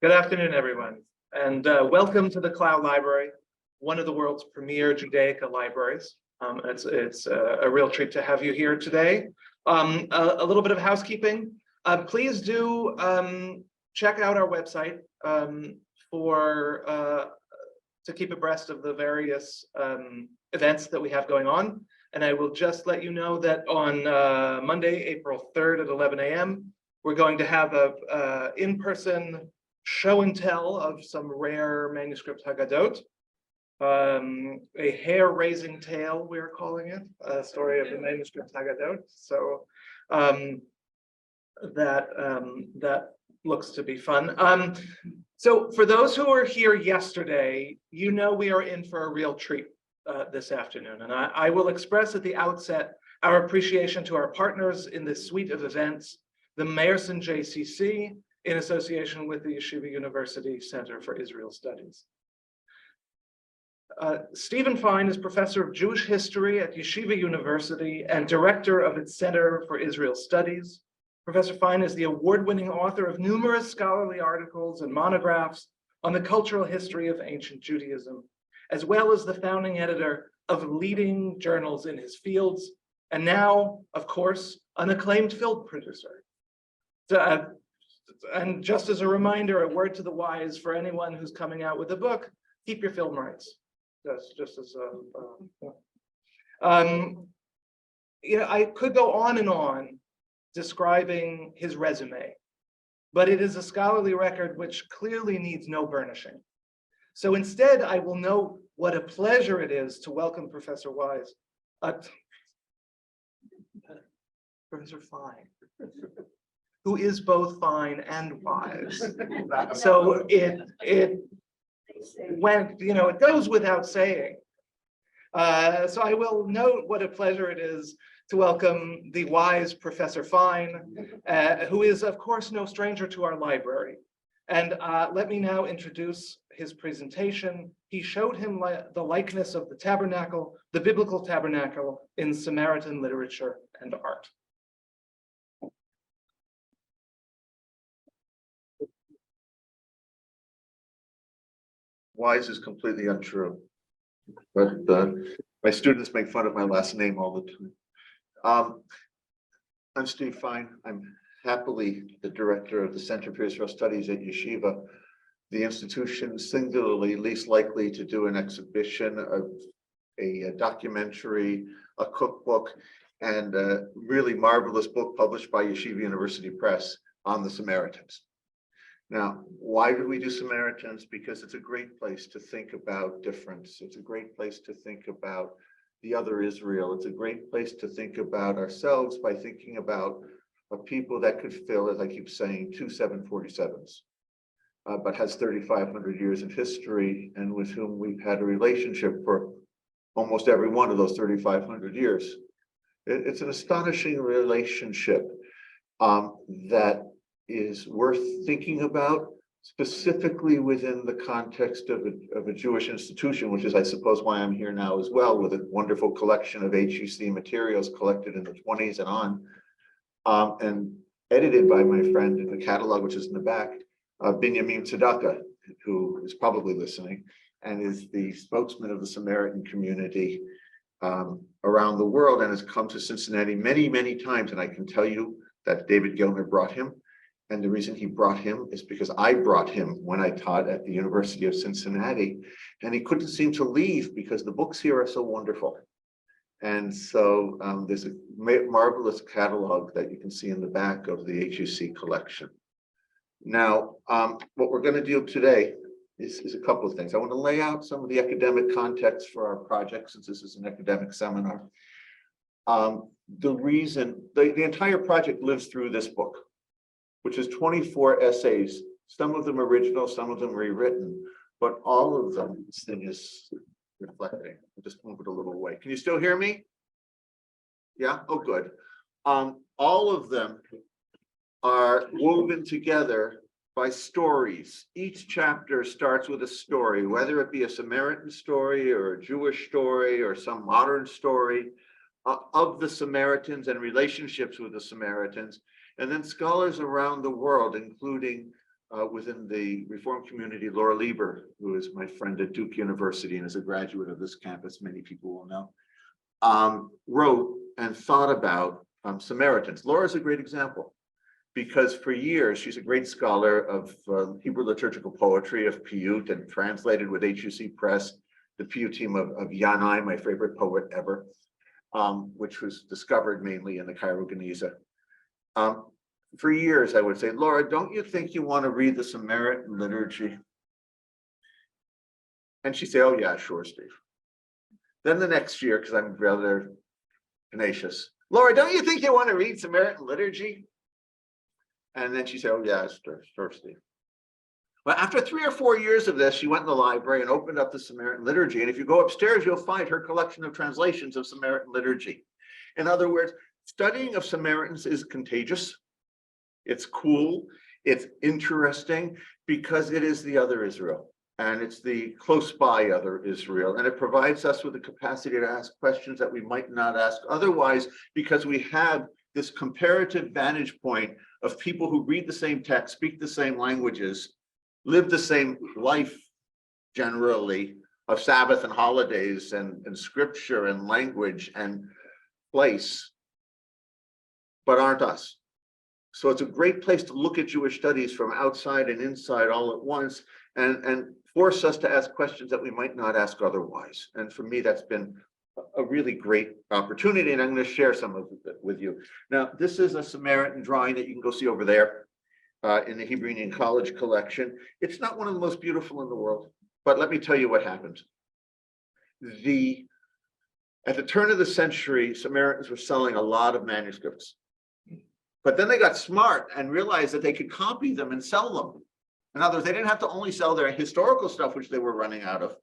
Good afternoon, everyone, and welcome to the Klau Library, one of the world's premier Judaica libraries. It's a real treat to have you here today. A little bit of housekeeping. Please do check out our website to keep abreast of the various events that we have going on. And I will just let you know that on Monday, April 3rd at 11 a.m., we're going to have a in-person show and tell of some rare manuscript Haggadot, a hair-raising tale, we're calling it, a story of the manuscript Haggadot. So that looks to be fun. So for those who were here yesterday, you know we are in for a real treat this afternoon. And I will express at the outset our appreciation to our partners in this suite of events, the Meyerson JCC, in association with the Yeshiva University Center for Israel Studies. Stephen Fine is professor of Jewish history at Yeshiva University and director of its Center for Israel Studies. Professor Fine is the award-winning author of numerous scholarly articles and monographs on the cultural history of ancient Judaism, as well as the founding editor of leading journals in his fields, and now, of course, an acclaimed film producer. And just as a reminder, a word to the wise for anyone who's coming out with a book: keep your film rights. That's just as I could go on and on describing his resume, but it is a scholarly record which clearly needs no burnishing. So instead, I will note what a pleasure it is to welcome Professor Wise, Professor Fine, who is both fine and wise. So it went, it goes without saying. So I will note what a pleasure it is to welcome the wise Professor Fine, who is, of course, no stranger to our library. And let me now introduce his presentation. He showed him the likeness of the tabernacle, the biblical tabernacle, in Samaritan literature and art. Wise is completely untrue, but my students make fun of my last name all the time. I'm Steve Fine. I'm happily the director of the Center for Israel Studies at Yeshiva, the institution singularly least likely to do an exhibition, a documentary, a cookbook, and a really marvelous book published by Yeshiva University Press on the Samaritans. Now, why do we do Samaritans? Because it's a great place to think about difference. It's a great place to think about the other Israel. It's a great place to think about ourselves by thinking about a people that could fill, as I keep saying, 2 747s, but has 3,500 years of history and with whom we've had a relationship for almost every one of those 3,500 years. It's an astonishing relationship that is worth thinking about, specifically within the context of a Jewish institution, which is, I suppose, why I'm here now as well, with a wonderful collection of HUC materials collected in the 20s and on, and edited by my friend in the catalog, which is in the back, Binyamin Tzedakah, who is probably listening, and is the spokesman of the Samaritan community around the world, and has come to Cincinnati many, many times. And I can tell you that David Gilmer brought him. And the reason he brought him is because I brought him when I taught at the University of Cincinnati, and he couldn't seem to leave because the books here are so wonderful. And so there's a marvelous catalog that you can see in the back of the HUC collection. Now, what we're going to do today is a couple of things. I want to lay out some of the academic context for our project, since this is an academic seminar. The entire project lives through this book, which is 24 essays, some of them original, some of them rewritten, but all of them, this thing is reflecting. I'll just move it a little away. Can you still hear me? Yeah, oh, good. All of them are woven together by stories. Each chapter starts with a story, whether it be a Samaritan story or a Jewish story or some modern story of the Samaritans and relationships with the Samaritans. And then scholars around the world, including within the Reform community, Laura Lieber, who is my friend at Duke University and is a graduate of this campus, many people will know, wrote and thought about Samaritans. Laura is a great example because for years, she's a great scholar of Hebrew liturgical poetry of Piyut and translated with HUC Press, the Piyut team of Yanai, my favorite poet ever, which was discovered mainly in the Cairo Geniza. For years, I would say, Laura, don't you think you want to read the Samaritan liturgy? And she'd say, oh yeah, sure, Steve. Then the next year, because I'm rather tenacious, Laura, don't you think you want to read Samaritan liturgy? And then she said, oh yeah, sure, Steve. Well, after 3 or 4 years of this, she went in the library and opened up the Samaritan liturgy. And if you go upstairs, you'll find her collection of translations of Samaritan liturgy. In other words, studying of Samaritans is contagious. It's cool. It's interesting because it is the other Israel. And it's the close by other Israel. And it provides us with the capacity to ask questions that we might not ask otherwise, because we have this comparative vantage point of people who read the same text, speak the same languages, live the same life generally of Sabbath and holidays and scripture and language and place, but aren't us. So it's a great place to look at Jewish studies from outside and inside all at once and force us to ask questions that we might not ask otherwise. And for me, that's been a really great opportunity, and I'm going to share some of it with you. Now, this is a Samaritan drawing that you can go see over there in the Hebrew Union College collection. It's not one of the most beautiful in the world, but let me tell you what happened. At the turn of the century, Samaritans were selling a lot of manuscripts. But then they got smart and realized that they could copy them and sell them. In other words, they didn't have to only sell their historical stuff, which they were running out of,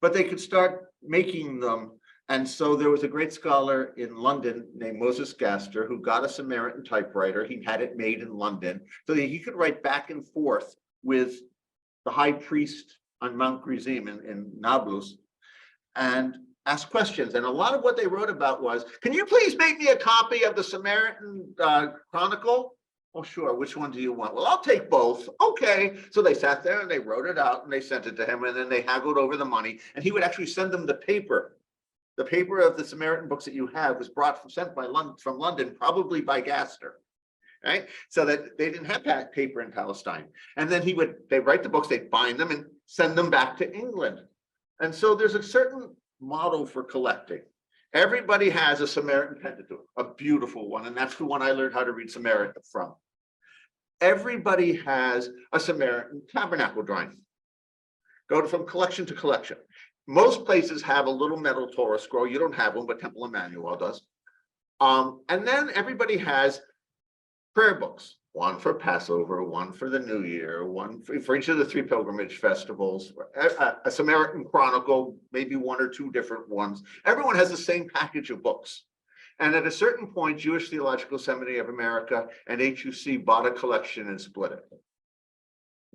but they could start making them. And so there was a great scholar in London named Moses Gaster who got a Samaritan typewriter. He had it made in London so that he could write back and forth with the high priest on Mount Gerizim in Nablus and ask questions. And a lot of what they wrote about was, can you please make me a copy of the Samaritan Chronicle? Oh, sure. Which one do you want? Well, I'll take both. Okay. So they sat there and they wrote it out and they sent it to him, and then they haggled over the money, and he would actually send them the paper. The paper of the Samaritan books that you have was sent from London, probably by Gaster, right? So that they didn't have paper in Palestine. And then they'd write the books, they'd bind them and send them back to England. And so there's a certain model for collecting. Everybody has a Samaritan Pentateuch, a beautiful one, and that's the one I learned how to read Samaritan from. Everybody has a Samaritan Tabernacle drawing. Go from collection to collection. Most places have a little metal Torah scroll. You don't have one, but Temple Emmanuel does. And then everybody has prayer books, one for Passover, one for the New Year, one for each of the 3 pilgrimage festivals, a Samaritan Chronicle, maybe 1 or 2 different ones. Everyone has the same package of books. And at a certain point, Jewish Theological Seminary of America and HUC bought a collection and split it.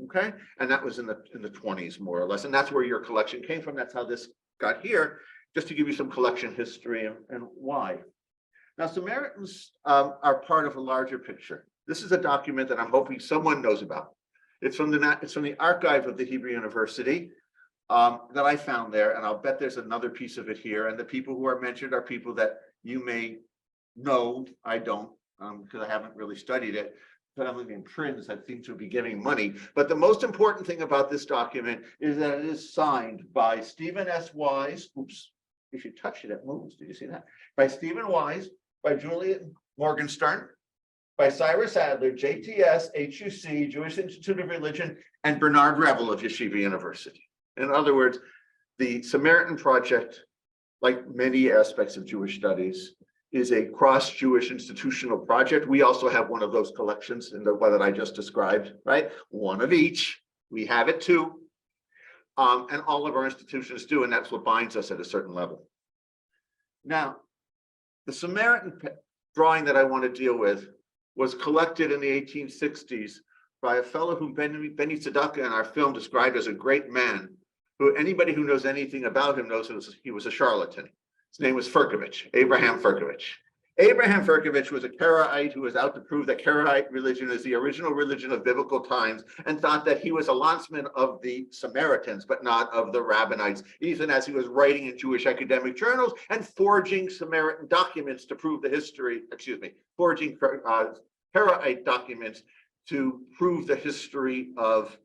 Okay, and that was in the 20s, more or less, and that's where your collection came from. That's how this got here, just to give you some collection history and why. Now, Samaritans are part of a larger picture. This is a document that I'm hoping someone knows about. It's from the archive of the Hebrew University that I found there, and I'll bet there's another piece of it here. And the people who are mentioned are people that you may know. I don't, because I haven't really studied it. Family and friends that seem to be giving money. But the most important thing about this document is that it is signed by Stephen S. Wise. Oops, if you touch it, it moves. Did you see that? By Stephen Wise, by Juliet Morgenstern, by Cyrus Adler, JTS, HUC, Jewish Institute of Religion, and Bernard Revel of Yeshiva University. In other words, the Samaritan Project, like many aspects of Jewish studies, is a cross-Jewish institutional project. We also have one of those collections in the one that I just described, right? One of each. We have it too. And all of our institutions do, and that's what binds us at a certain level. Now, the Samaritan drawing that I want to deal with was collected in the 1860s by a fellow whom Benny Tzedakah in our film described as a great man, who anybody who knows anything about him knows he was a charlatan. His name was Ferkovich, Abraham Ferkovich. Abraham Firkovich was a Karaite who was out to prove that Karaite religion is the original religion of biblical times and thought that he was a landsman of the Samaritans, but not of the Rabbinites, even as he was writing in Jewish academic journals and forging Samaritan documents to prove the history, forging Karaite documents to prove the history of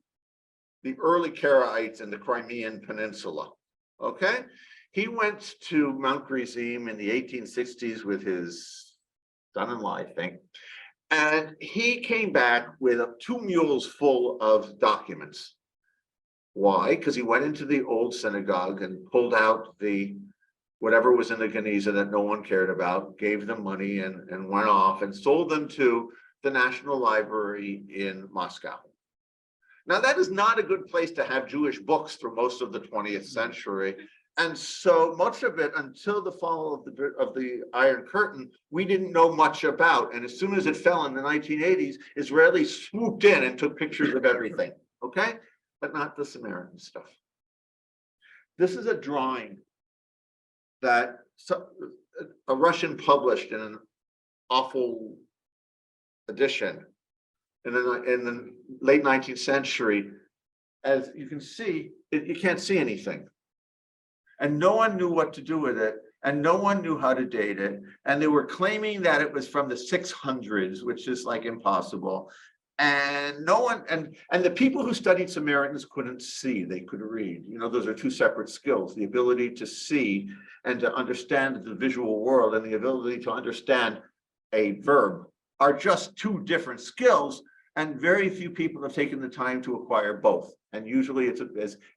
the early Karaites in the Crimean Peninsula. Okay? He went to Mount Gerizim in the 1860s with his son-in-law, I think, and he came back with 2 mules full of documents. Why? Because he went into the old synagogue and pulled out the whatever was in the Geniza that no one cared about, gave them money and went off and sold them to the National Library in Moscow. Now, that is not a good place to have Jewish books through most of the 20th century. And so much of it, until the fall of the Iron Curtain, we didn't know much about. And as soon as it fell in the 1980s, Israelis swooped in and took pictures of everything, okay? But not the Samaritan stuff. This is a drawing that a Russian published in an awful edition in the late 19th century. As you can see, you can't see anything. And no one knew what to do with it, and no one knew how to date it. And they were claiming that it was from the 600s, which is like impossible. And no one, and the people who studied Samaritans couldn't see, they could read. You know, those are 2 separate skills, the ability to see and to understand the visual world and the ability to understand a verb are just 2 different skills. And very few people have taken the time to acquire both. And usually it's,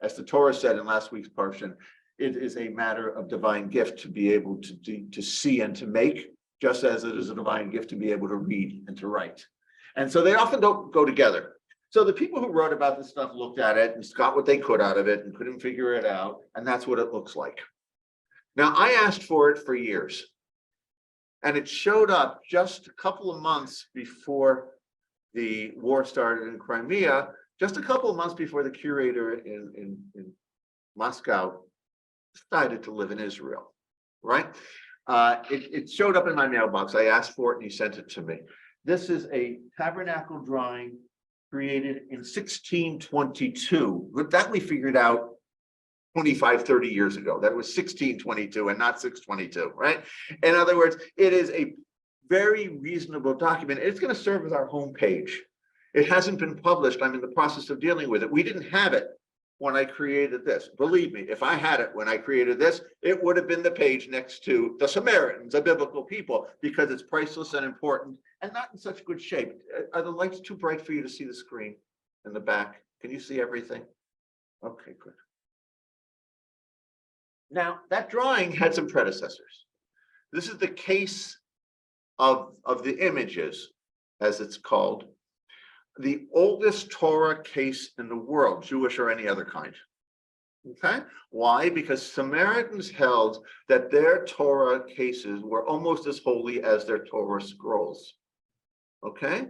as the Torah said in last week's portion, it is a matter of divine gift to be able to see and to make, just as it is a divine gift to be able to read and to write. And so they often don't go together. So the people who wrote about this stuff looked at it and got what they could out of it and couldn't figure it out. And that's what it looks like. Now, I asked for it for years. And it showed up just a couple of months before the war started in Crimea, just a couple of months before the curator in Moscow decided to live in Israel, right? It showed up in my mailbox. I asked for it and he sent it to me. This is a tabernacle drawing created in 1622. But that we figured out 25, 30 years ago. That was 1622 and not 622, right? In other words, it is a very reasonable document. It's going to serve as our homepage. It hasn't been published. I'm in the process of dealing with it. We didn't have it when I created this. Believe me, if I had it when I created this, it would have been the page next to the Samaritans, a biblical people, because it's priceless and important and not in such good shape. Are the lights too bright for you to see the screen in the back? Can you see everything? Okay, good. Now, that drawing had some predecessors. This is the case of the images, as it's called. The oldest Torah case in the world, Jewish or any other kind. Okay? Why? Because Samaritans held that their Torah cases were almost as holy as their Torah scrolls. Okay?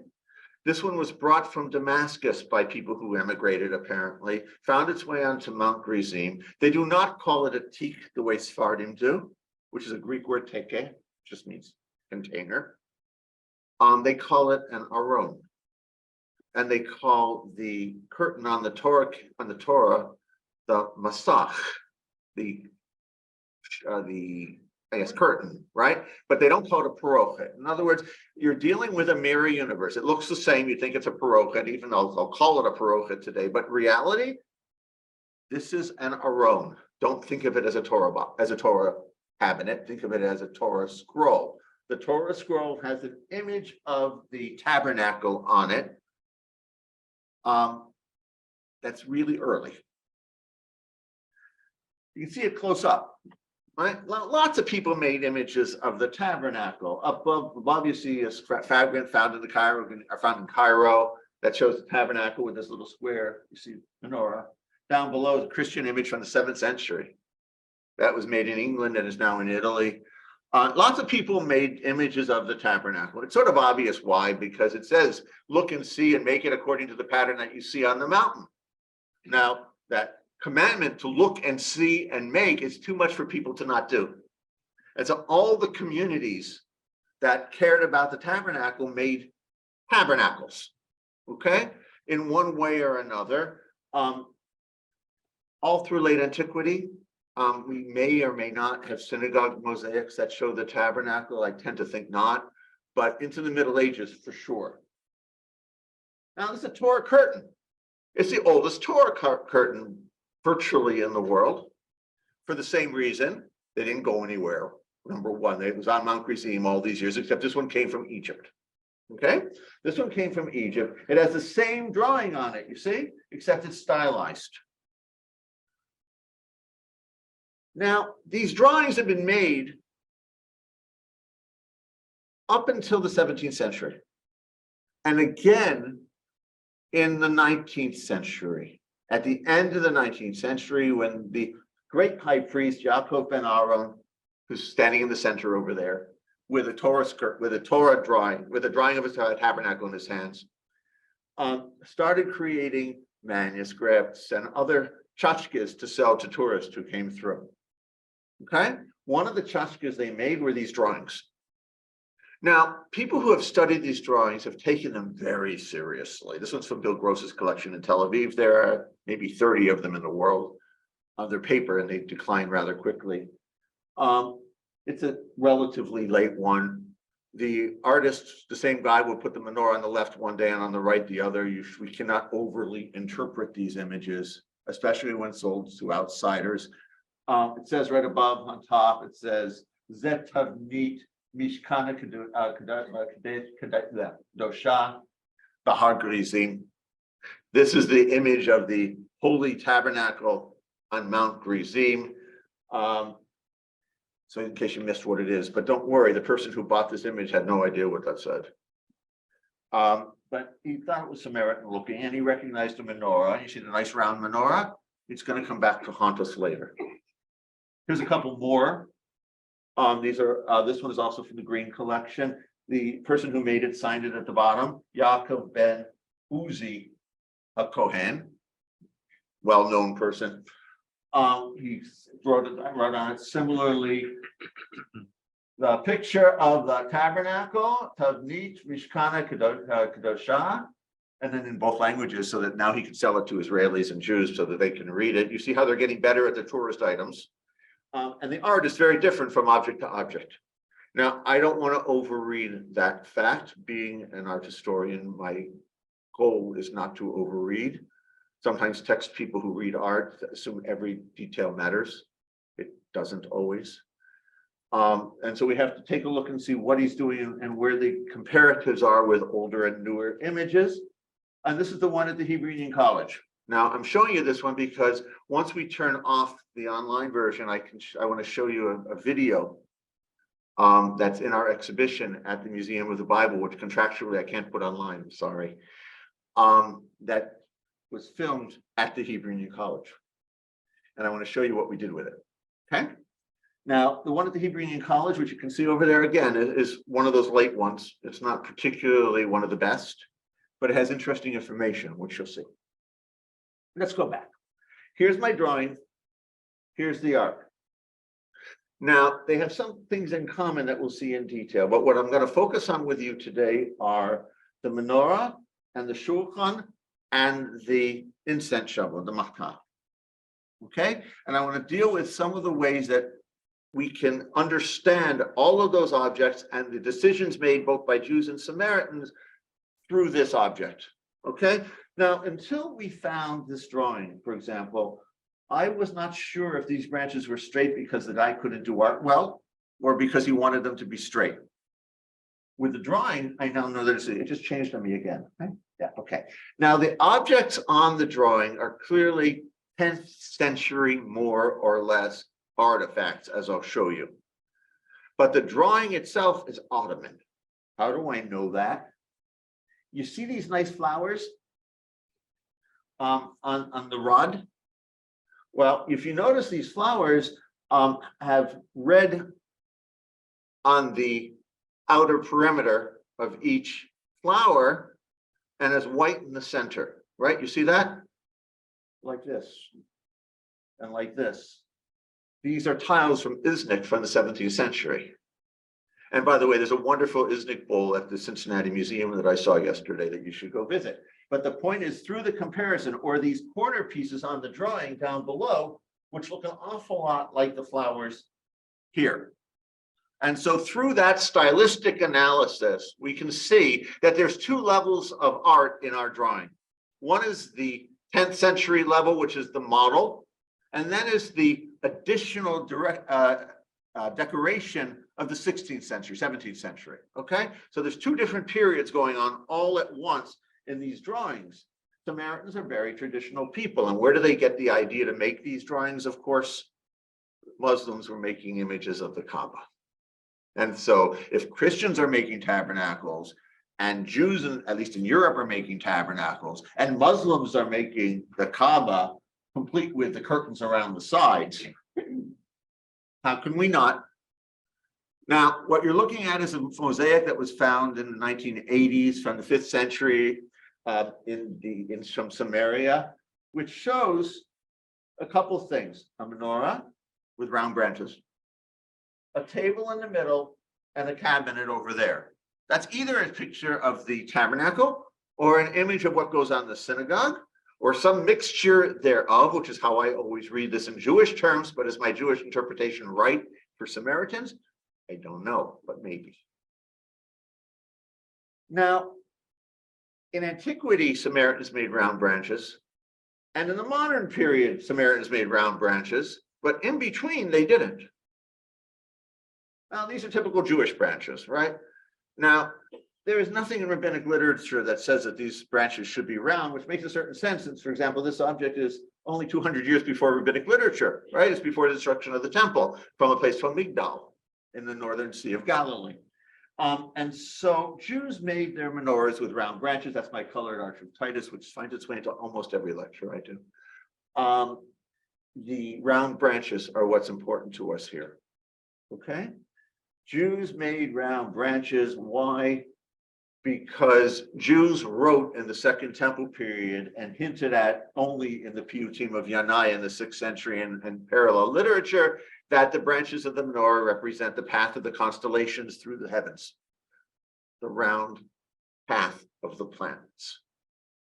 This one was brought from Damascus by people who emigrated, apparently, found its way onto Mount Gerizim. They do not call it a teak the way Sephardim do, which is a Greek word teke, just means container. They call it an aron. And they call the curtain on the Torah the masach, the I guess curtain, right? But they don't call it a parochet. In other words, you're dealing with a mirror universe. It looks the same. You think it's a parochet, even though they'll call it a parochet today. But reality, this is an aron. Don't think of it as a Torah cabinet. Think of it as a Torah scroll. The Torah scroll has an image of the tabernacle on it. That's really early. You can see it close up, right? Lots of people made images of the tabernacle. Above you see a fragment found in Cairo that shows the tabernacle with this little square. You see menorah. Down below is a Christian image from the 7th century. That was made in England and is now in Italy. Lots of people made images of the tabernacle. It's sort of obvious why, because it says, look and see and make it according to the pattern that you see on the mountain. Now, that commandment to look and see and make is too much for people to not do. And so all the communities that cared about the tabernacle made tabernacles, okay, in one way or another. All through late antiquity, we may or may not have synagogue mosaics that show the tabernacle. I tend to think not, but into the Middle Ages for sure. Now, this is a Torah curtain. It's the oldest Torah curtain virtually in the world. For the same reason, they didn't go anywhere. Number one, it was on Mount Gerizim all these years, except this one came from Egypt. Okay, this one came from Egypt. It has the same drawing on it, you see, except it's stylized. Now, these drawings have been made up until the 17th century, and again in the 19th century. At the end of the 19th century, when the great high priest Yaakov ben Aaron, who's standing in the center over there, with a Torah skirt, with a Torah drawing, with a drawing of a tabernacle in his hands, started creating manuscripts and other tchotchkes to sell to tourists who came through. Okay, one of the tchotchkes they made were these drawings. Now, people who have studied these drawings have taken them very seriously. This one's from Bill Gross's collection in Tel Aviv. There are maybe 30 of them in the world on their paper, and they decline rather quickly. It's a relatively late one. The artist, the same guy, will put the menorah on the left one day and on the right the other. We cannot overly interpret these images, especially when sold to outsiders. It says right above on top, it says, Zet Tavnit Mishkana Dosha Bahar Gerizim. This is the image of the Holy Tabernacle on Mount Gerizim. So in case you missed what it is, but don't worry, the person who bought this image had no idea what that said. But he thought it was Samaritan looking, and he recognized the menorah. You see the nice round menorah? It's going to come back to haunt us later. Here's a couple more. These are, this one is also from the Green collection. The person who made it signed it at the bottom, Yaakov ben Uzi, a Kohen, well-known person. He wrote on it similarly. The picture of the tabernacle, Tavnit Mishkana Kadosha, and then in both languages, so that now he can sell it to Israelis and Jews so that they can read it. You see how they're getting better at the tourist items. And the art is very different from object to object. Now, I don't want to overread that fact. Being an art historian, my goal is not to overread. Sometimes text people who read art assume every detail matters. It doesn't always. And so we have to take a look and see what he's doing and where the comparatives are with older and newer images. And this is the one at the Hebrew Union College. Now, I'm showing you this one because once we turn off the online version, I want to show you a video that's in our exhibition at the Museum of the Bible, which contractually I can't put online, I'm sorry. That was filmed at the Hebrew Union College. And I want to show you what we did with it, okay? Now, the one at the Hebrew Union College, which you can see over there again, is one of those late ones. It's not particularly one of the best, but it has interesting information, which you'll see. Let's go back. Here's my drawing. Here's the art. Now, they have some things in common that we'll see in detail, but what I'm going to focus on with you today are the menorah and the shulchan and the incense shovel, the machtah. Okay? And I want to deal with some of the ways that we can understand all of those objects and the decisions made both by Jews and Samaritans through this object. Okay? Now, until we found this drawing, for example, I was not sure if these branches were straight because the guy couldn't do art well, or because he wanted them to be straight. With the drawing, I now know that it just changed on me again. Okay? Yeah, okay. Now, the objects on the drawing are clearly 10th century, more or less, artifacts, as I'll show you. But the drawing itself is Ottoman. How do I know that? You see these nice flowers on the rod? Well, if you notice, these flowers have red on the outer perimeter of each flower and has white in the center, right? You see that? Like this and like this. These are tiles from Iznik from the 17th century. And by the way, there's a wonderful Iznik bowl at the Cincinnati Museum that I saw yesterday that you should go visit. But the point is, through the comparison, or these corner pieces on the drawing down below, which look an awful lot like the flowers here. And so through that stylistic analysis, we can see that there's two levels of art in our drawing. One is the 10th century level, which is the model, and then is the additional decoration of the 16th century, 17th century, okay? So there's two different periods going on all at once in these drawings. Samaritans are very traditional people, and where do they get the idea to make these drawings? Of course, Muslims were making images of the Kaaba. And so if Christians are making tabernacles, and Jews, at least in Europe, are making tabernacles, and Muslims are making the Kaaba complete with the curtains around the sides, how can we not? Now, what you're looking at is a mosaic that was found in the 1980s from the 5th century in from Samaria, which shows a couple things: a menorah with round branches, a table in the middle, and a cabinet over there. That's either a picture of the tabernacle or an image of what goes on in the synagogue, or some mixture thereof, which is how I always read this in Jewish terms, but is my Jewish interpretation right for Samaritans? I don't know, but maybe. Now, in antiquity, Samaritans made round branches, and in the modern period, Samaritans made round branches, but in between, they didn't. Now, these are typical Jewish branches, right? Now, there is nothing in rabbinic literature that says that these branches should be round, which makes a certain sense, since, for example, this object is only 200 years before rabbinic literature, right? It's before the destruction of the temple from a place called Migdal in the northern Sea of Galilee. And so Jews made their menorahs with round branches. That's my colored Arch of Titus, which finds its way into almost every lecture I do. The round branches are what's important to us here, okay? Jews made round branches. Why? Because Jews wrote in the Second Temple period and hinted at only in the Piyutim of Yanai in the 6th century and parallel literature that the branches of the menorah represent the path of the constellations through the heavens, the round path of the planets.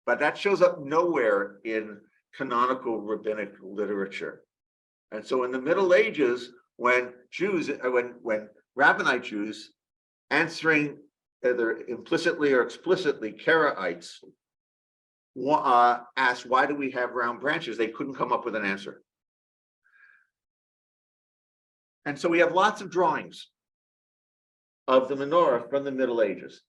But that shows up nowhere in canonical rabbinic literature. And so in the Middle Ages, when Rabbinite Jews, answering either implicitly or explicitly Karaites, asked, why do we have round branches? They couldn't come up with an answer. And so we have lots of drawings of the menorah from the Middle Ages.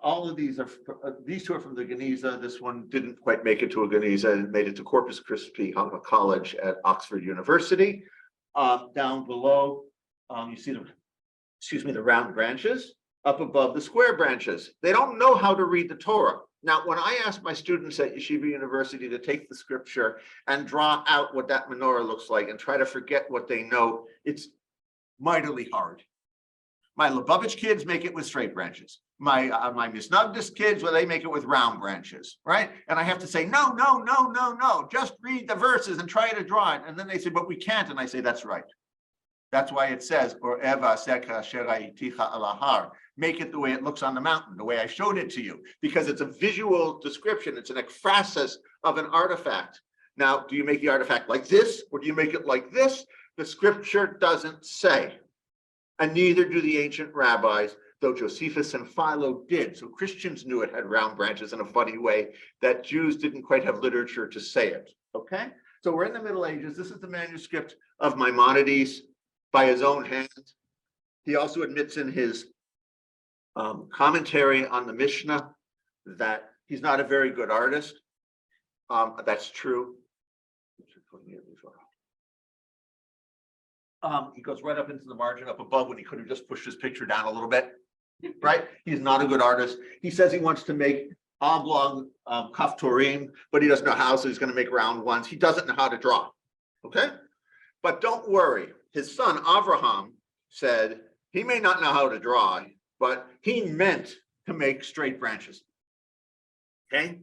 All of these two are from the Geniza. This one didn't quite make it to a Geniza. It made it to Corpus Christi College at Oxford University. Down below, you see the round branches. Up above, the square branches. They don't know how to read the Torah. Now, when I ask my students at Yeshiva University to take the scripture and draw out what that menorah looks like and try to forget what they know, it's mightily hard. My Lubavitch kids make it with straight branches. My Misnagdis kids, well, they make it with round branches, right? And I have to say, no, just read the verses and try to draw it. And then they say, but we can't. And I say, that's right. That's why it says, or Eva Seka Sheraiticha Alahar. Make it the way it looks on the mountain, the way I showed it to you, because it's a visual description. It's an ekphrasis of an artifact. Now, do you make the artifact like this, or do you make it like this? The scripture doesn't say, and neither do the ancient rabbis, though Josephus and Philo did. So Christians knew it had round branches in a funny way that Jews didn't quite have literature to say it, okay? So we're in the Middle Ages. This is the manuscript of Maimonides by his own hand. He also admits in his commentary on the Mishnah that he's not a very good artist. That's true. He goes right up into the margin up above when he could have just pushed his picture down a little bit, right? He's not a good artist. He says he wants to make oblong kaftorim, but he doesn't know how, so he's going to make round ones. He doesn't know how to draw, okay? But don't worry. His son, Avraham, said he may not know how to draw, but he meant to make straight branches, okay?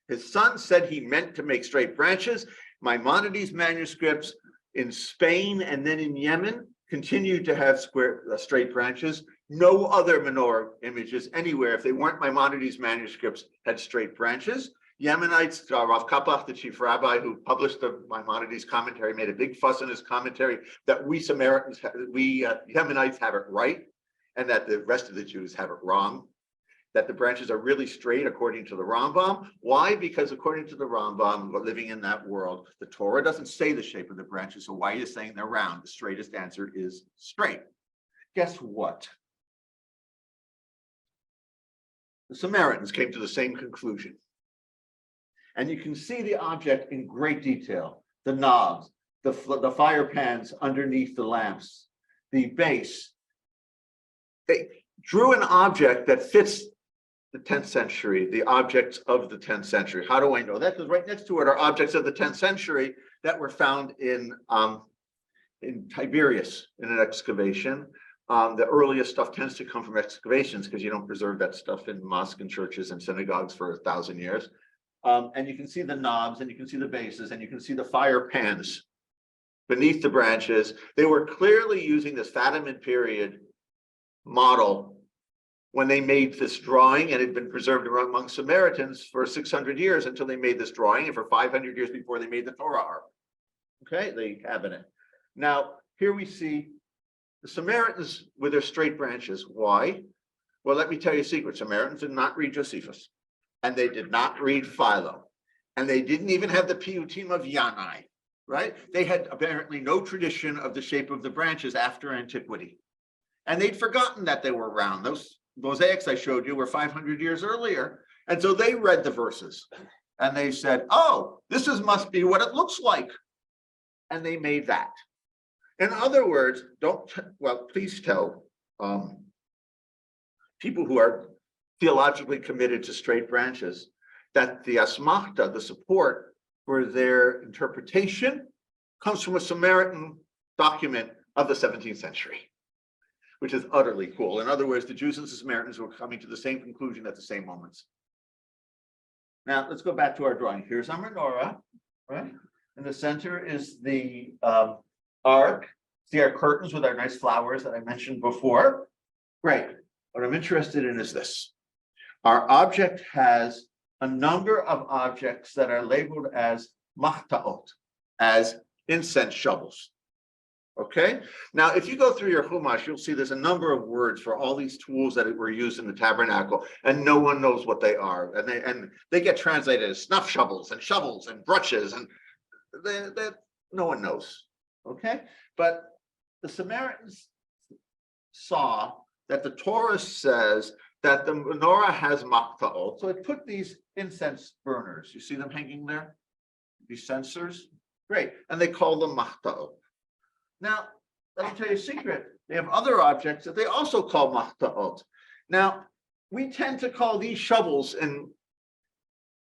His son said he meant to make straight branches. Maimonides manuscripts in Spain and then in Yemen continued to have straight branches. No other menorah images anywhere, if they weren't Maimonides manuscripts, had straight branches. Yemenites, Rav Kapach, the chief rabbi who published the Maimonides commentary, made a big fuss in his commentary that we Samaritans, Yemenites have it right, and that the rest of the Jews have it wrong. That the branches are really straight according to the Rambam. Why? Because according to the Rambam, living in that world, the Torah doesn't say the shape of the branches. So why are you saying they're round? The straightest answer is straight. Guess what? The Samaritans came to the same conclusion. And you can see the object in great detail. The knobs, the fire pans underneath the lamps, the base. They drew an object that fits the 10th century, the objects of the 10th century. How do I know that? Because right next to it are objects of the 10th century that were found in Tiberias in an excavation. The earliest stuff tends to come from excavations because you don't preserve that stuff in mosques and churches and synagogues for 1,000 years. And you can see the knobs and you can see the bases and you can see the fire pans beneath the branches. They were clearly using this Fatimid period model when they made this drawing, and it had been preserved among Samaritans for 600 years until they made this drawing, and for 500 years before they made the Torah Ark. Okay, the cabinet. Now, here we see the Samaritans with their straight branches. Why? Well, let me tell you a secret. Samaritans did not read Josephus, and they did not read Philo, and they didn't even have the piyutim of Yanai, right? They had apparently no tradition of the shape of the branches after antiquity. And they'd forgotten that they were round. Those mosaics I showed you were 500 years earlier. And so they read the verses and they said, oh, must be what it looks like. And they made that. In other words, please tell people who are theologically committed to straight branches that the asmachta, the support for their interpretation, comes from a Samaritan document of the 17th century. Which is utterly cool. In other words, the Jews and the Samaritans were coming to the same conclusion at the same moments. Now, let's go back to our drawing. Here's our menorah, right? In the center is the ark. See our curtains with our nice flowers that I mentioned before. Great. What I'm interested in is this. Our object has a number of objects that are labeled as machtaot, as incense shovels. Okay, now if you go through your Chumash, you'll see there's a number of words for all these tools that were used in the tabernacle, and no one knows what they are. And they get translated as snuff shovels and brushes, and no one knows. Okay, but the Samaritans saw that the Torah says that the menorah has machtaot, so it put these incense burners. You see them hanging there, these censers. Great, and they call them machtaot. Now, let me tell you a secret. They have other objects that they also call machtaot. Now, we tend to call these shovels in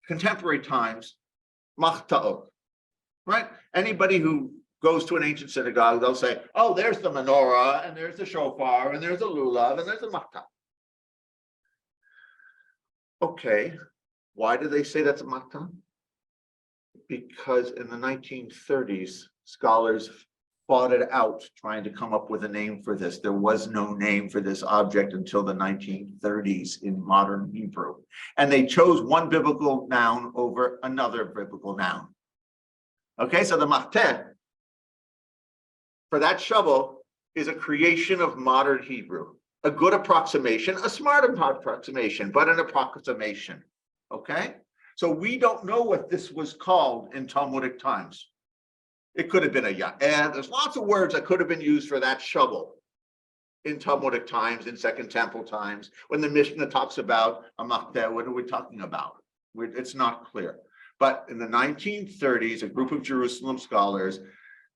contemporary times machtaot, right? Anybody who goes to an ancient synagogue, they'll say, oh, there's the menorah, and there's the shofar, and there's the lulav, and there's the machta. Okay, why do they say that's a machta? Because in the 1930s, scholars fought it out trying to come up with a name for this. There was no name for this object until the 1930s in modern Hebrew. And they chose one biblical noun over another biblical noun. Okay, so the machteh for that shovel is a creation of modern Hebrew. A good approximation, a smart approximation, but an approximation. Okay, so we don't know what this was called in Talmudic times. It could have been a ya'eh. There's lots of words that could have been used for that shovel in Talmudic times, in Second Temple times. When the Mishnah talks about a machteh, what are we talking about? It's not clear. But in the 1930s, a group of Jerusalem scholars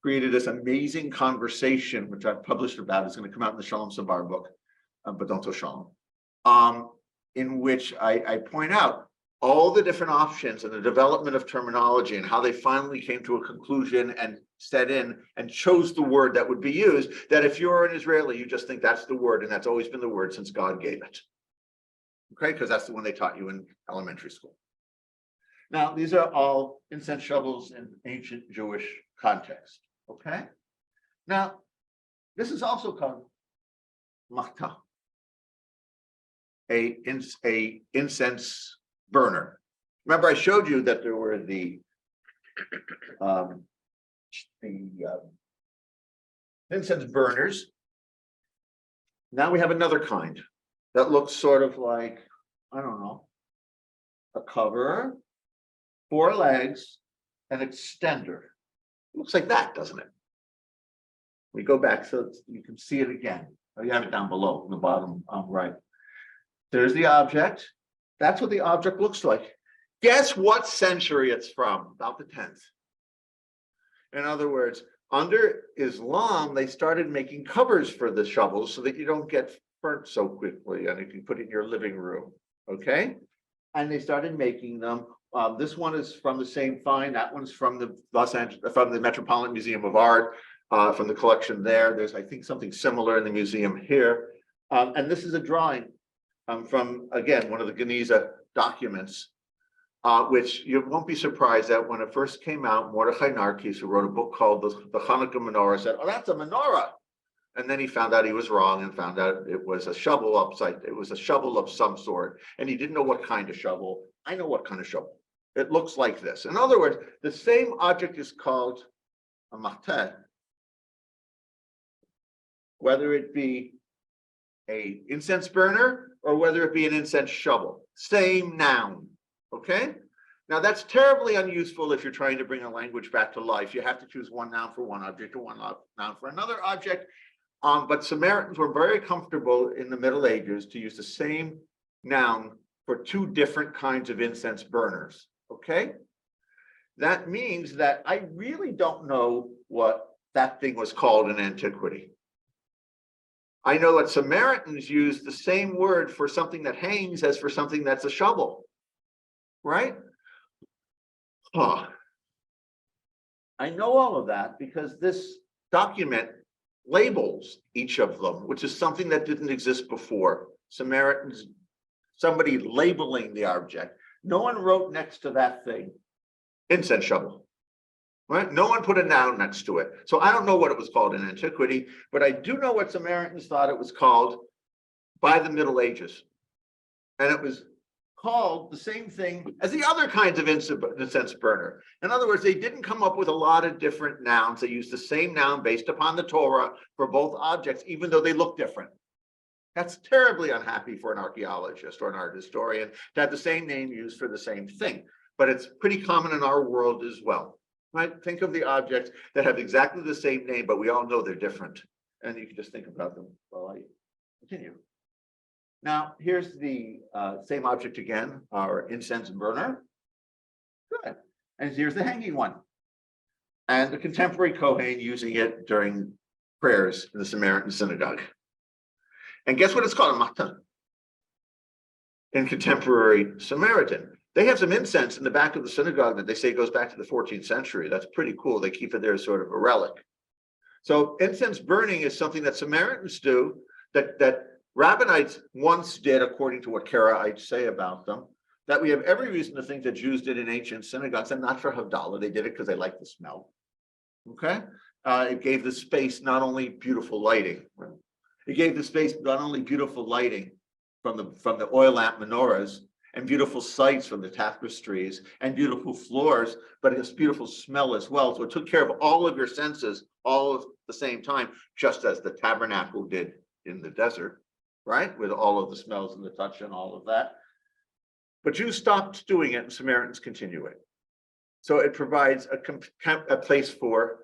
created this amazing conversation, which I've published about. It's going to come out in the Shalom Sabar book, but don't tell Shalom, in which I point out all the different options and the development of terminology and how they finally came to a conclusion and set in and chose the word that would be used, that if you're an Israeli, you just think that's the word, and that's always been the word since God gave it. Okay, because that's the one they taught you in elementary school. Now, these are all incense shovels in ancient Jewish context. Okay, now This is also called machta, a incense burner. Remember, I showed you that there were the incense burners. Now we have another kind that looks sort of like, I don't know, a cover, 4 legs, an extender. It looks like that, doesn't it? We go back so you can see it again. Oh, you have it down below in the bottom right. There's the object. That's what the object looks like. Guess what century it's from? About the 10th. In other words, under Islam, they started making covers for the shovels so that you don't get burnt so quickly and you can put it in your living room. Okay. And they started making them. This one is from the same find. That one's from the from the Metropolitan Museum of Art, from the collection there. There's, I think, something similar in the museum here. And this is a drawing from, again, one of the Geniza documents, which you won't be surprised that when it first came out, Mordechai Narkis, who wrote a book called the Hanukkah Menorah, said, "Oh, that's a menorah." And then he found out he was wrong and found out it was a shovel it was a shovel of some sort. And he didn't know what kind of shovel. I know what kind of shovel. It looks like this. In other words, the same object is called a mahteh, whether it be a incense burner or whether it be an incense shovel. Same noun. Okay. Now that's terribly unuseful if you're trying to bring a language back to life. You have to choose one noun for one object or one noun for another object. But Samaritans were very comfortable in the Middle Ages to use the same noun for 2 different kinds of incense burners. Okay. That means that I really don't know what that thing was called in antiquity. I know that Samaritans used the same word for something that hangs as for something that's a shovel. Right? Huh. I know all of that because this document labels each of them, which is something that didn't exist before. Samaritans, somebody labeling the object. No one wrote next to that thing, incense shovel. Right? No one put a noun next to it. So I don't know what it was called in antiquity, but I do know what Samaritans thought it was called by the Middle Ages. And it was called the same thing as the other kinds of incense burner. In other words, they didn't come up with a lot of different nouns. They used the same noun based upon the Torah for both objects, even though they look different. That's terribly unhappy for an archaeologist or an art historian to have the same name used for the same thing. But it's pretty common in our world as well. Right? Think of the objects that have exactly the same name, but we all know they're different. And you can just think about them while I continue. Now, here's the same object again, our incense burner. Good. And here's the hanging one. And the contemporary Kohen using it during prayers in the Samaritan synagogue. And guess what it's called? A matan. In contemporary Samaritan. They have some incense in the back of the synagogue that they say goes back to the 14th century. That's pretty cool. They keep it there as sort of a relic. So incense burning is something that Samaritans do, that Rabbinites once did, according to what Karaites say about them, that we have every reason to think that Jews did in ancient synagogues, and not for Havdalah. They did it because they liked the smell. Okay? It gave the space not only beautiful lighting. It gave the space not only beautiful lighting from the oil lamp menorahs, and beautiful sights from the tapestries and beautiful floors, but it's beautiful smell as well. So it took care of all of your senses all at the same time, just as the tabernacle did in the desert, right? With all of the smells and the touch and all of that. But Jews stopped doing it and Samaritans continue it. So it provides a place for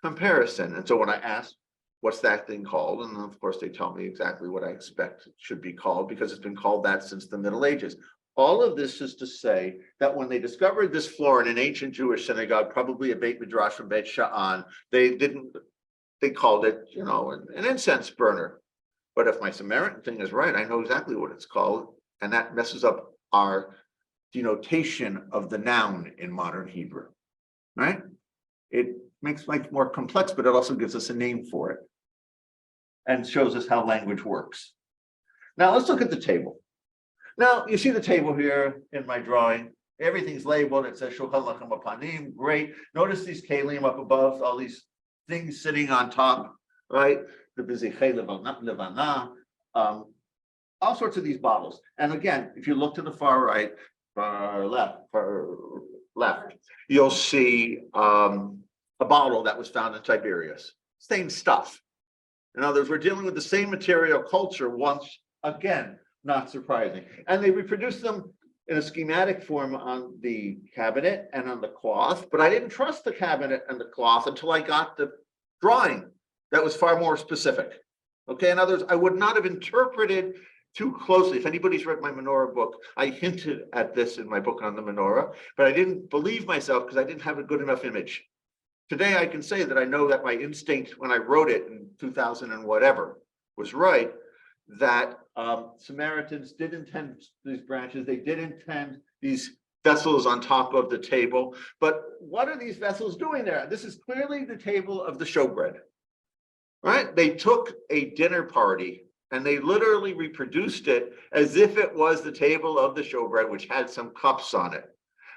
comparison. And so when I ask, what's that thing called? And of course, they tell me exactly what I expect it should be called because it's been called that since the Middle Ages. All of this is to say that when they discovered this floor in an ancient Jewish synagogue, probably a Beit Midrash from Beit Sha'an, they called it, an incense burner. But if my Samaritan thing is right, I know exactly what it's called. And that messes up our denotation of the noun in modern Hebrew, right? It makes life more complex, but it also gives us a name for it and shows us how language works. Now let's look at the table. Now you see the table here in my drawing. Everything's labeled. It says Shulchan Aruch Panim. Great. Notice these kalim up above, all these things sitting on top. right? The Bezechei Levana, all sorts of these bottles. And again, if you look to the far right, far left, you'll see a bottle that was found in Tiberias. Same stuff. In other words, we're dealing with the same material culture once again, not surprising. And they reproduced them in a schematic form on the cabinet and on the cloth, but I didn't trust the cabinet and the cloth until I got the drawing that was far more specific. Okay, in other words, I would not have interpreted too closely. If anybody's read my menorah book, I hinted at this in my book on the menorah, but I didn't believe myself because I didn't have a good enough image. Today, I can say that I know that my instinct when I wrote it in 2000 and whatever was right, that Samaritans did intend these branches. They did intend these vessels on top of the table. But what are these vessels doing there? This is clearly the table of the showbread, right? They took a dinner party and they literally reproduced it as if it was the table of the showbread, which had some cups on it.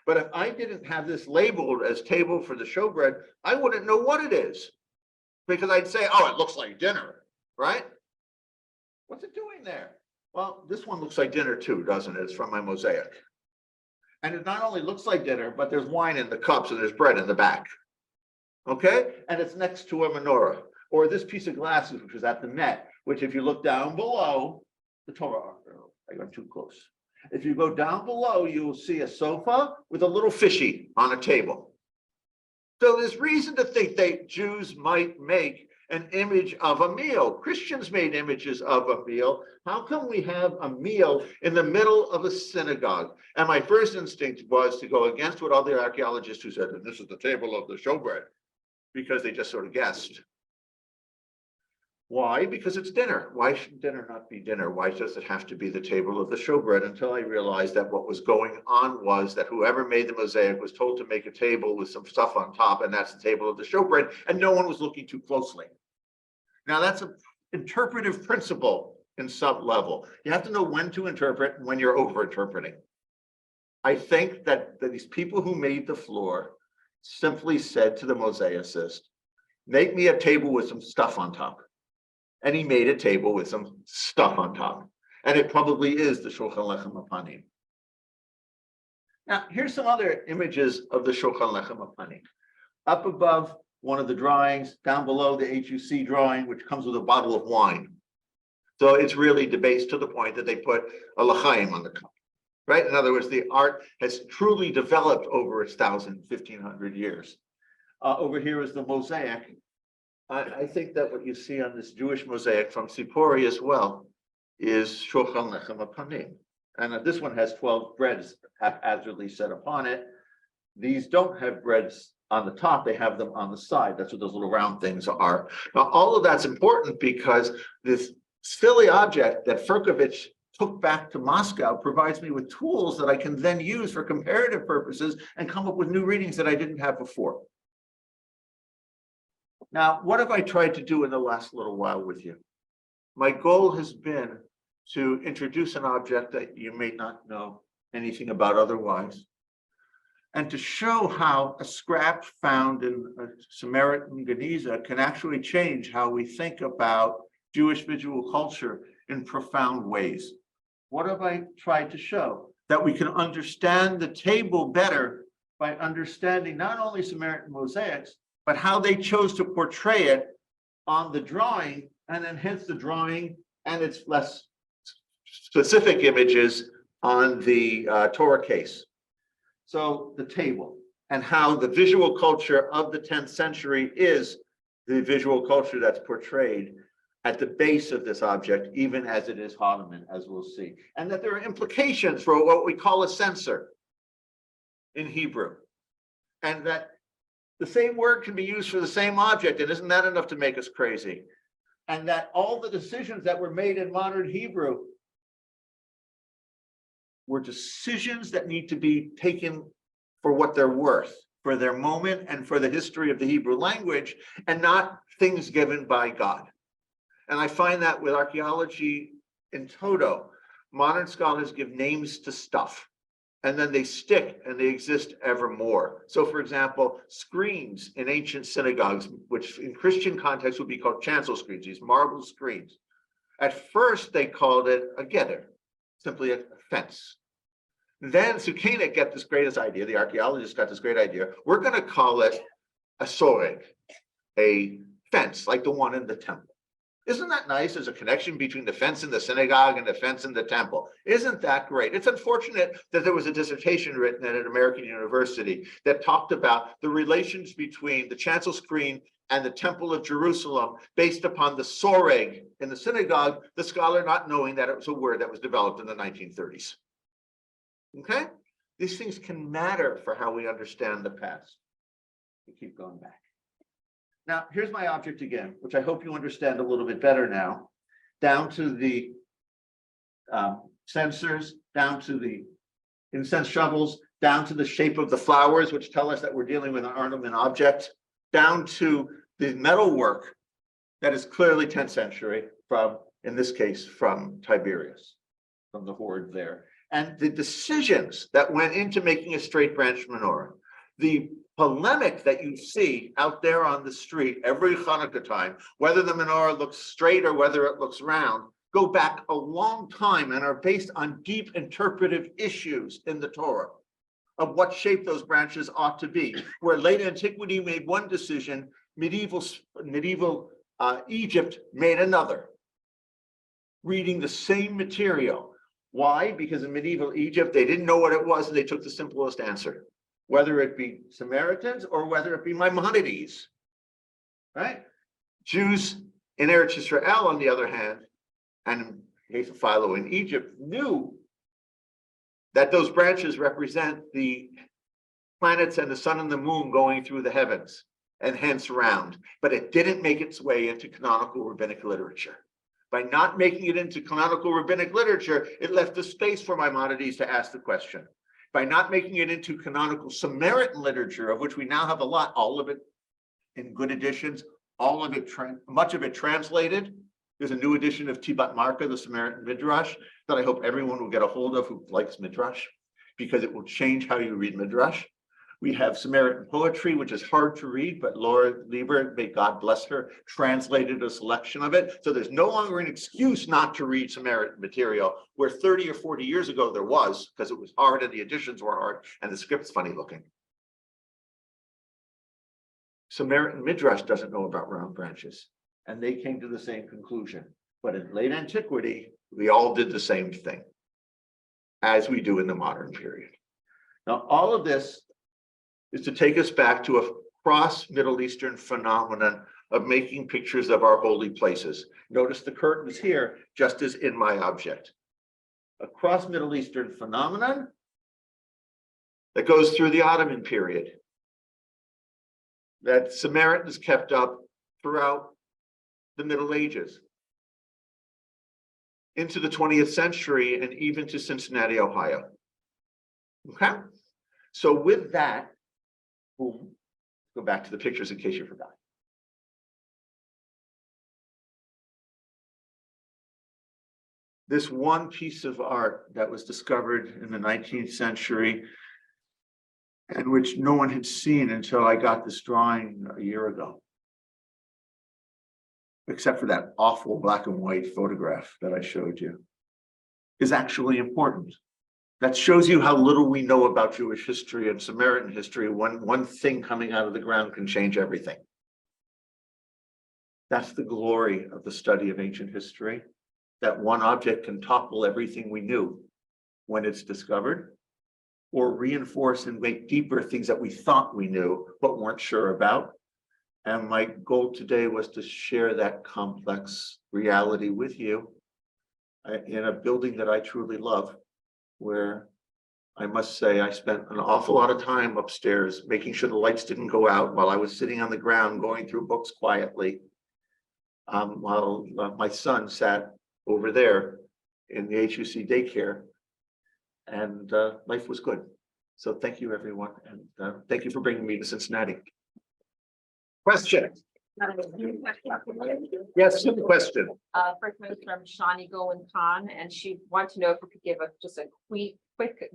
But if I didn't have this labeled as table for the showbread, I wouldn't know what it is, because I'd say, oh, it looks like dinner, right? What's it doing there? Well, this one looks like dinner too, doesn't it? It's from my mosaic. And it not only looks like dinner, but there's wine in the cups and there's bread in the back. Okay? And it's next to a menorah. Or this piece of glass, which was at the Met, which if you look down below, the Torah, I got too close. If you go down below, you will see a sofa with a little fishy on a table. So there's reason to think that Jews might make an image of a meal. Christians made images of a meal. How come we have a meal in the middle of a synagogue? And my first instinct was to go against what other archaeologists who said, this is the table of the showbread, because they just sort of guessed. Why? Because it's dinner. Why should dinner not be dinner? Why does it have to be the table of the showbread? Until I realized that what was going on was that whoever made the mosaic was told to make a table with some stuff on top, and that's the table of the showbread, and no one was looking too closely. Now that's an interpretive principle in some level. You have to know when to interpret and when you're over-interpreting. I think that these people who made the floor simply said to the mosaicist, make me a table with some stuff on top. And he made a table with some stuff on top. And it probably is the Shulchan Lechem Apanim. Now, here's some other images of the Shulchan Lechem Apanim. Up above, one of the drawings, down below the HUC drawing, which comes with a bottle of wine. So it's really debased to the point that they put a l'chaim on the cup, right? In other words, the art has truly developed over its 1,500 years. Over here is the mosaic. I think that what you see on this Jewish mosaic from Sipori as well is Shulchan Lechem Apanim. And this one has 12 breads haphazardly set upon it. These don't have breads on the top, they have them on the side. That's what those little round things are. Now, all of that's important because this silly object that Furkovich took back to Moscow provides me with tools that I can then use for comparative purposes and come up with new readings that I didn't have before. Now, what have I tried to do in the last little while with you? My goal has been to introduce an object that you may not know anything about otherwise, and to show how a scrap found in a Samaritan Geniza can actually change how we think about Jewish visual culture in profound ways. What have I tried to show? That we can understand the table better by understanding not only Samaritan mosaics, but how they chose to portray it on the drawing, and then hence the drawing and its less specific images on the Torah case. So the table and how the visual culture of the 10th century is the visual culture that's portrayed at the base of this object, even as it is Ottoman, as we'll see. And that there are implications for what we call a censor in Hebrew. And that the same word can be used for the same object, and isn't that enough to make us crazy? And that all the decisions that were made in modern Hebrew were decisions that need to be taken for what they're worth, for their moment and for the history of the Hebrew language, and not things given by God. And I find that with archaeology in toto, modern scholars give names to stuff. and then they stick and they exist evermore. So for example, screens in ancient synagogues, which in Christian context would be called chancel screens, these marble screens. At first, they called it a gedder, simply a fence. Then Sukenik got this greatest idea, the archaeologists got this great idea, we're going to call it a soreg, a fence like the one in the temple. Isn't that nice? There's a connection between the fence in the synagogue and the fence in the temple. Isn't that great? It's unfortunate that there was a dissertation written at an American university that talked about the relations between the chancel screen and the Temple of Jerusalem based upon the soreg in the synagogue, the scholar not knowing that it was a word that was developed in the 1930s. Okay? These things can matter for how we understand the past. We keep going back. Now, here's my object again, which I hope you understand a little bit better now, down to the censers, down to the incense shovels, down to the shape of the flowers, which tell us that we're dealing with an ornament object, down to the metalwork that is clearly 10th century from, in this case, from Tiberias, from the hoard there. And the decisions that went into making a straight branch menorah, the polemic that you see out there on the street every Hanukkah time, whether the menorah looks straight or whether it looks round, go back a long time and are based on deep interpretive issues in the Torah of what shape those branches ought to be. Where late antiquity made one decision, medieval Egypt made another, reading the same material. Why? Because in medieval Egypt, they didn't know what it was and they took the simplest answer, whether it be Samaritans or whether it be Maimonides, right? Jews in Eretz Yisrael, on the other hand, and Philo in Egypt, knew that those branches represent the planets and the sun and the moon going through the heavens, and hence round. But it didn't make its way into canonical rabbinic literature. By not making it into canonical rabbinic literature, it left the space for Maimonides to ask the question. By not making it into canonical Samaritan literature, of which we now have a lot, all of it in good editions, all of it, much of it translated. There's a new edition of Tibat Marka, the Samaritan Midrash, that I hope everyone will get a hold of who likes Midrash, because it will change how you read Midrash. We have Samaritan poetry, which is hard to read, but Laura Lieber, may God bless her, translated a selection of it. So there's no longer an excuse not to read Samaritan material, where 30 or 40 years ago there was, because it was hard and the editions were hard and the script's funny looking. Samaritan Midrash doesn't know about round branches, and they came to the same conclusion. But in late antiquity, we all did the same thing, as we do in the modern period. Now, all of this is to take us back to a cross-Middle Eastern phenomenon of making pictures of our holy places. Notice the curtains here, just as in my object. A cross-Middle Eastern phenomenon that goes through the Ottoman period, that Samaritans kept up throughout the Middle Ages, into the 20th century, and even to Cincinnati, Ohio. Okay? So with that, we'll go back to the pictures in case you forgot. This one piece of art that was discovered in the 19th century and which no one had seen until I got this drawing a year ago, except for that awful black and white photograph that I showed you, is actually important. That shows you how little we know about Jewish history and Samaritan history. One thing coming out of the ground can change everything. That's the glory of the study of ancient history, that one object can topple everything we knew when it's discovered, or reinforce and make deeper things that we thought we knew but weren't sure about. And my goal today was to share that complex reality with you in a building that I truly love, where I must say I spent an awful lot of time upstairs making sure the lights didn't go out while I was sitting on the ground going through books quietly, while my son sat over there in the HUC daycare, and life was good. So thank you, everyone, and thank you for bringing me to Cincinnati. Question? Yes, good question. First one is from Shani Golan Khan, and she wanted to know if we could give just a quick,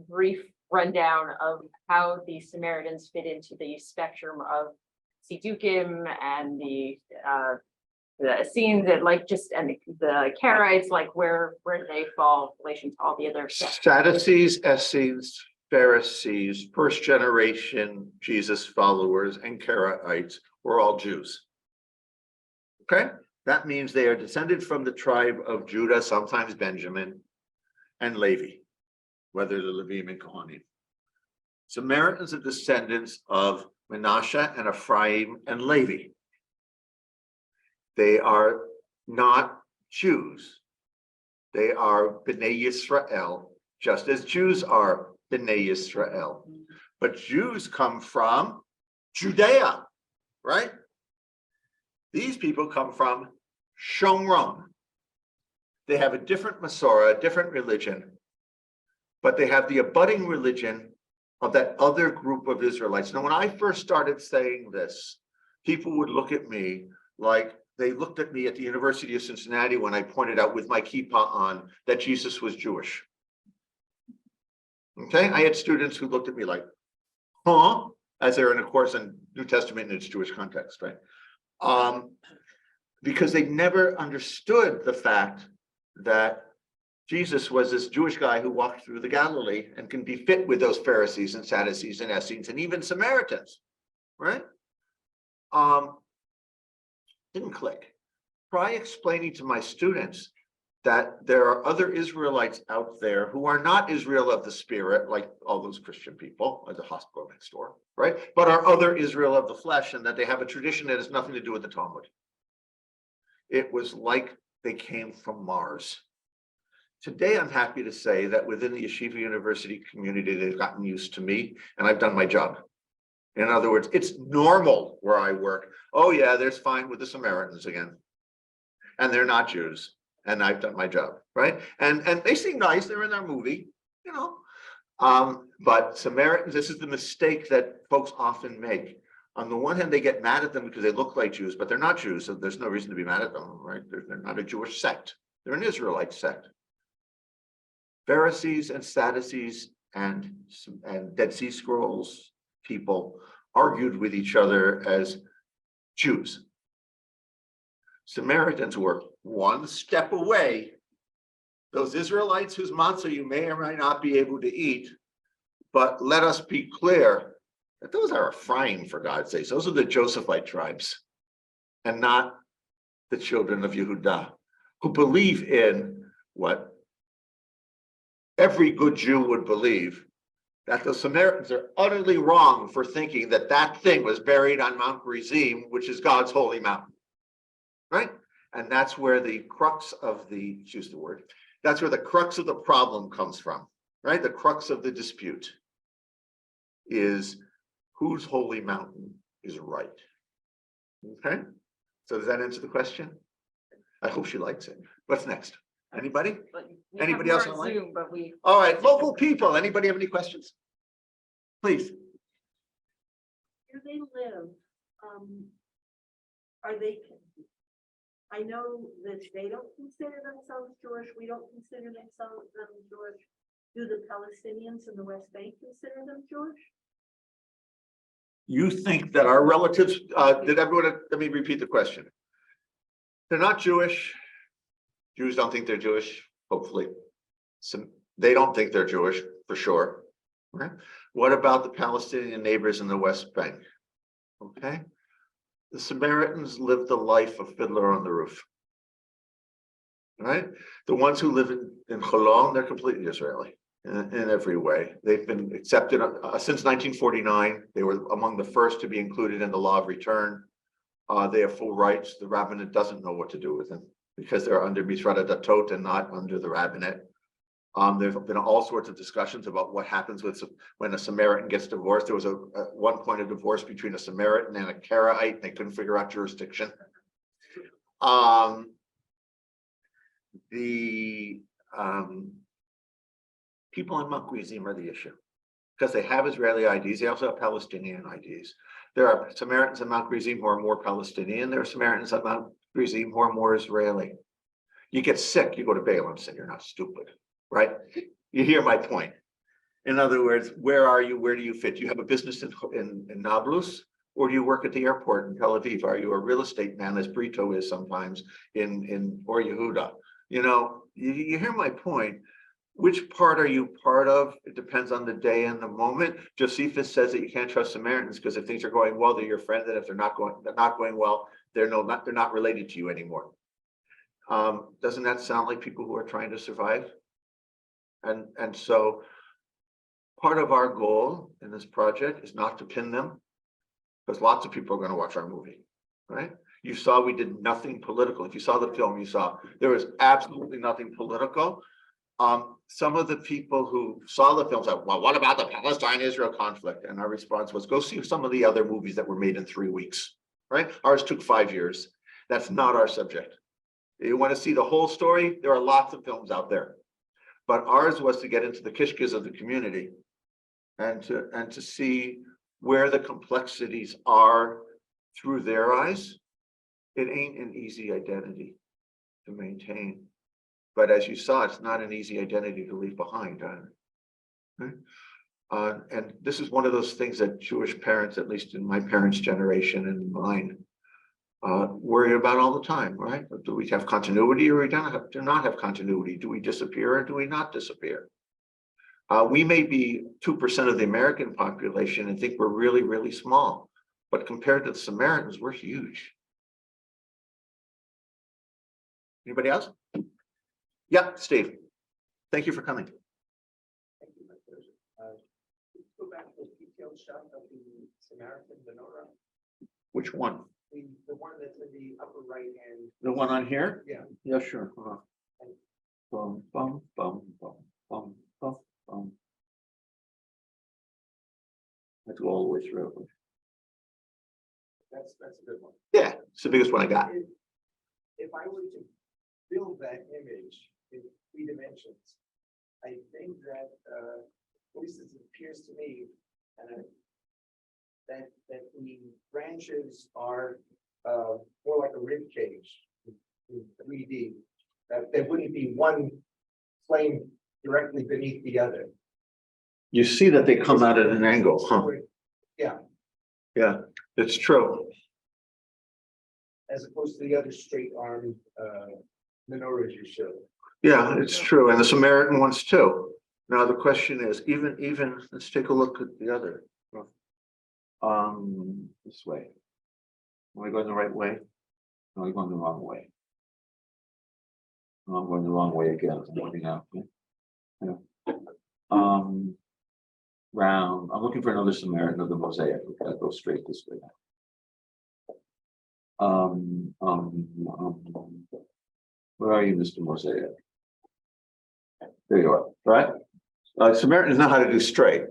brief rundown of how the Samaritans fit into the spectrum of Sidukim and the Essenes, that like just and the Karaites, like where they fall in relation to all the other sects. Sadducees, Essenes, Pharisees, first generation Jesus followers, and Karaites were all Jews. Okay, that means they are descended from the tribe of Judah, sometimes Benjamin, and Levi, whether the Levim and Kohanim. Samaritans are descendants of Manasseh and Ephraim and Levi. They are not Jews. They are B'nai Yisrael, just as Jews are B'nai Yisrael. But Jews come from Judea, right? These people come from Shomron. They have a different Masorah, a different religion, but they have the abutting religion of that other group of Israelites. Now, when I first started saying this, people would look at me like they looked at me at the University of Cincinnati when I pointed out with my kippah on that Jesus was Jewish. Okay, I had students who looked at me like, huh? As they're in a course in New Testament in its Jewish context, right? Because they never understood the fact that Jesus was this Jewish guy who walked through the Galilee and can be fit with those Pharisees and Sadducees and Essenes and even Samaritans, right? Didn't click. Try explaining to my students that there are other Israelites out there who are not Israel of the Spirit, like all those Christian people at the hospital next door, right? But are other Israel of the flesh, and that they have a tradition that has nothing to do with the Talmud. It was like they came from Mars. Today, I'm happy to say that within the Yeshiva University community, they've gotten used to me, and I've done my job. In other words, it's normal where I work. Oh yeah, there's fine with the Samaritans again. And they're not Jews. And I've done my job, right? And they seem nice, they're in their movie, you know. But Samaritans, this is the mistake that folks often make. On the one hand, they get mad at them because they look like Jews, but they're not Jews, so there's no reason to be mad at them, right? They're not a Jewish sect. They're an Israelite sect. Pharisees and Sadducees and Dead Sea Scrolls people argued with each other as Jews. Samaritans were one step away. Those Israelites whose matzah you may or may not be able to eat, but let us be clear that those are Ephraim, for God's sake. Those are the Josephite tribes, and not the children of Yehudah, who believe in what every good Jew would believe, that the Samaritans are utterly wrong for thinking that that thing was buried on Mount Gerizim, which is God's holy mountain, right? And that's where the crux of the, choose the word, that's where the crux of the problem comes from, right? The crux of the dispute is whose holy mountain is right, okay? So does that answer the question? I hope she likes it. What's next? Anybody? Anybody else online? Zoom, but we. All right, local people, anybody have any questions? Please. Where they live, are they, I know that they don't consider themselves Jewish, we don't consider them Jewish. Do the Palestinians in the West Bank consider them Jewish? You think that our relatives, did everyone, let me repeat the question. They're not Jewish. Jews don't think they're Jewish, hopefully. They don't think they're Jewish, for sure. Right? What about the Palestinian neighbors in the West Bank? Okay. The Samaritans lived the life of Fiddler on the Roof. Right? The ones who live in Cholon, they're completely Israeli in every way. They've been accepted since 1949. They were among the first to be included in the law of return. They have full rights. The rabbinate doesn't know what to do with them because they're under Mishrad Datot and not under the rabbinate. There have been all sorts of discussions about what happens with when a Samaritan gets divorced. There was at one point a divorce between a Samaritan and a Karaite, and they couldn't figure out jurisdiction. The people in Mount Gerizim are the issue because they have Israeli IDs. They also have Palestinian IDs. There are Samaritans in Mount Gerizim who are more Palestinian. There are Samaritans at Mount Gerizim who are more Israeli. You get sick, you go to Balaam, and you're not stupid. Right? You hear my point. In other words, where are you? Where do you fit? Do you have a business in Nablus? Or do you work at the airport in Tel Aviv? Are you a real estate man, as Brito is sometimes in Or Yehuda? You know, you hear my point. Which part are you part of? It depends on the day and the moment. Josephus says that you can't trust Samaritans because if things are going well, they're your friend, and if they're not going well, they're not related to you anymore. Doesn't that sound like people who are trying to survive? And so part of our goal in this project is not to pin them, because lots of people are going to watch our movie, right? You saw we did nothing political. If you saw the film, you saw there was absolutely nothing political. Some of the people who saw the film said, well, what about the Palestine-Israel conflict? And our response was, go see some of the other movies that were made in 3 weeks, right? Ours took 5 years. That's not our subject. You want to see the whole story? There are lots of films out there. But ours was to get into the kishkas of the community and to see where the complexities are through their eyes. It ain't an easy identity to maintain. But as you saw, it's not an easy identity to leave behind. And this is one of those things that Jewish parents, at least in my parents' generation and mine, worry about all the time, right? Do we have continuity or do not have continuity? Do we disappear or do we not disappear? We may be 2% of the American population and think we're really, really small, but compared to the Samaritans, we're huge. Anybody else? Yeah, Steve. Thank you for coming. Thank you, my pleasure. Let's go back to the detailed shot of the Samaritan menorah, Which one? the one that's in the upper right hand. The one on here? Yeah. Yeah, sure. Hold on. Bum, bum, bum, bum, bum, bum, bum. Let's go all the way through. That's a good one. Yeah, it's the biggest one I got. If I were to build that image in 3 dimensions, I think that, at least as it appears to me, that the branches are more like a rib cage in 3D. That there wouldn't be one flame directly beneath the other. You see that they come out at an angle, huh? Yeah, Yeah, it's true. as opposed to the other straight armed menorahs you showed. Yeah, it's true. And the Samaritan ones too. Now, the question is, even, let's take a look at the other. This way. Am I going the right way? No, I'm going the wrong way. No, I'm going the wrong way again. I'm pointing out. Yeah. Round. I'm looking for another Samaritan of the mosaic. I'll go straight this way. Where are you, Mr. Mosaic? There you are, right? Samaritans know how to do straight.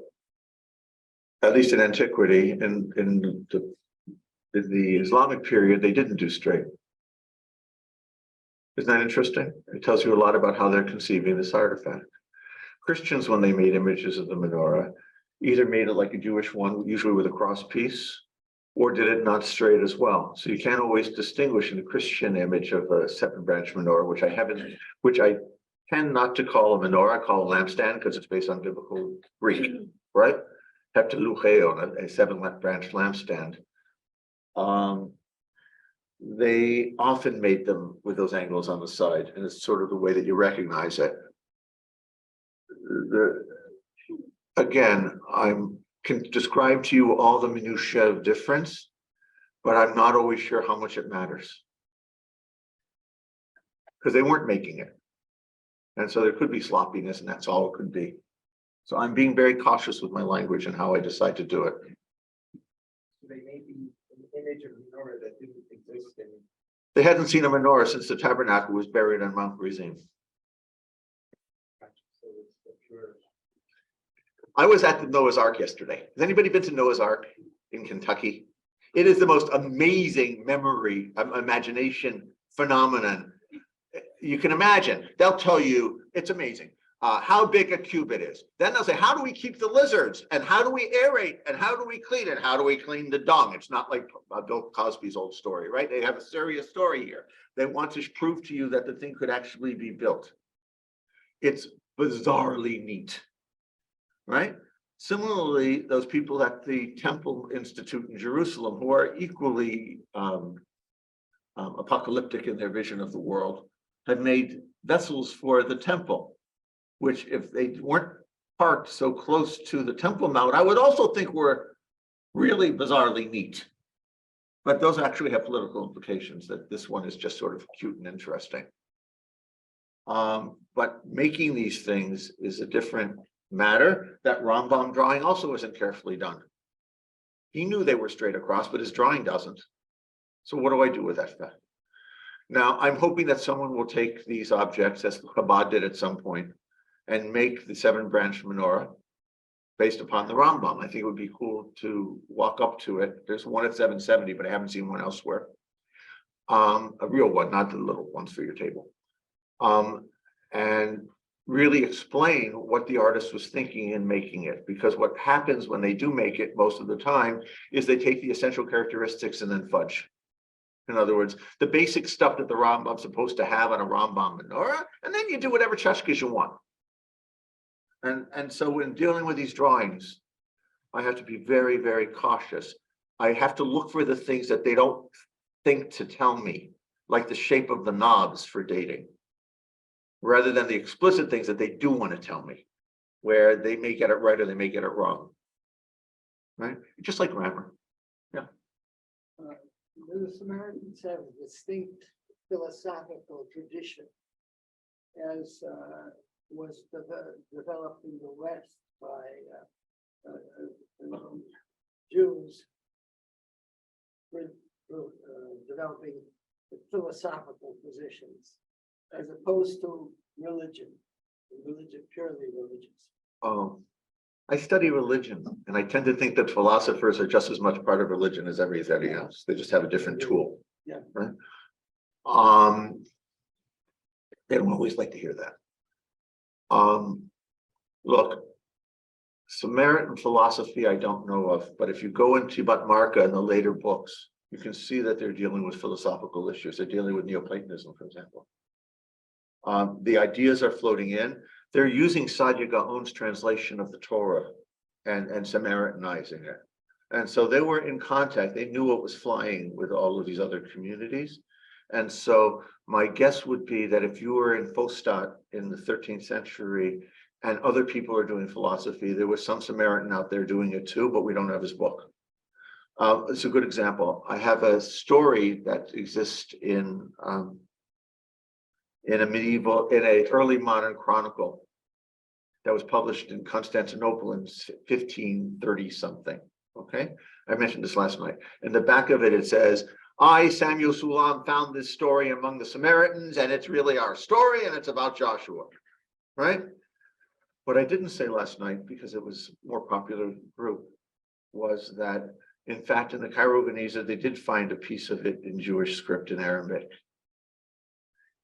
At least in antiquity, in the Islamic period, they didn't do straight. Isn't that interesting? It tells you a lot about how they're conceiving this artifact. Christians, when they made images of the menorah, either made it like a Jewish one, usually with a cross piece, or did it not straight as well. So you can't always distinguish in the Christian image of a 7-branch menorah, which I tend not to call a menorah, I call a lampstand because it's based on biblical Greek, right? Heptalucheon, a 7-branch lampstand. They often made them with those angles on the side, and it's sort of the way that you recognize it. Again, I can describe to you all the minutiae of difference, but I'm not always sure how much it matters. Because they weren't making it. And so there could be sloppiness, and that's all it could be. So I'm being very cautious with my language and how I decide to do it. So they may be an image of a menorah that didn't exist in. They hadn't seen a menorah since the Tabernacle was buried on Mount Gerizim. So it's a pure. I was at the Noah's Ark yesterday. Has anybody been to Noah's Ark in Kentucky? It is the most amazing imagination phenomenon you can imagine. They'll tell you it's amazing how big a cubit is. Then they'll say, how do we keep the lizards? And how do we aerate? And how do we clean it? How do we clean the dung? It's not like Bill Cosby's old story, right? They have a serious story here. They want to prove to you that the thing could actually be built. It's bizarrely neat. right? Similarly, those people at the Temple Institute in Jerusalem who are equally apocalyptic in their vision of the world have made vessels for the temple, which if they weren't parked so close to the Temple Mount, I would also think were really bizarrely neat. But those actually have political implications, that this one is just sort of cute and interesting. But making these things is a different matter. That Rambam drawing also isn't carefully done. He knew they were straight across, but his drawing doesn't. So what do I do with that fact? Now, I'm hoping that someone will take these objects, as Chabad did at some point, and make the 7-branch menorah based upon the Rambam. I think it would be cool to walk up to it. There's one at 770, but I haven't seen one elsewhere. A real one, not the little ones for your table. And really explain what the artist was thinking in making it. Because what happens when they do make it most of the time is they take the essential characteristics and then fudge. In other words, the basic stuff that the Rambam's supposed to have on a Rambam menorah, and then you do whatever tchashkish you want. And so when dealing with these drawings, I have to be very, very cautious. I have to look for the things that they don't think to tell me, like the shape of the knobs for dating, rather than the explicit things that they do want to tell me, where they may get it right or they may get it wrong. Right? Just like grammar. Yeah. The Samaritans have a distinct philosophical tradition, as was developed in the West by Jews developing philosophical positions, as opposed to religion, purely religious. Oh, I study religion, and I tend to think that philosophers are just as much part of religion as everything else. They just have a different tool. Yeah. Right. They don't always like to hear that. Look, Samaritan philosophy I don't know of, but if you go into Bat Marka in the later books, you can see that they're dealing with philosophical issues. They're dealing with Neoplatonism, for example. The ideas are floating in. They're using Saadia Gaon's translation of the Torah and Samaritanizing it. And so they were in contact. They knew what was flying with all of these other communities. And so my guess would be that if you were in Fostat in the 13th century and other people are doing philosophy, there was some Samaritan out there doing it too, but we don't have his book. It's a good example. I have a story that exists in a early modern chronicle that was published in Constantinople in 1530 something. Okay, I mentioned this last night. In the back of it, it says, I, Samuel Sulam, found this story among the Samaritans, and it's really our story, and it's about Joshua, right? What I didn't say last night, because it was a more popular group, was that, in fact, in the Cairo Geniza, they did find a piece of it in Jewish script in Arabic.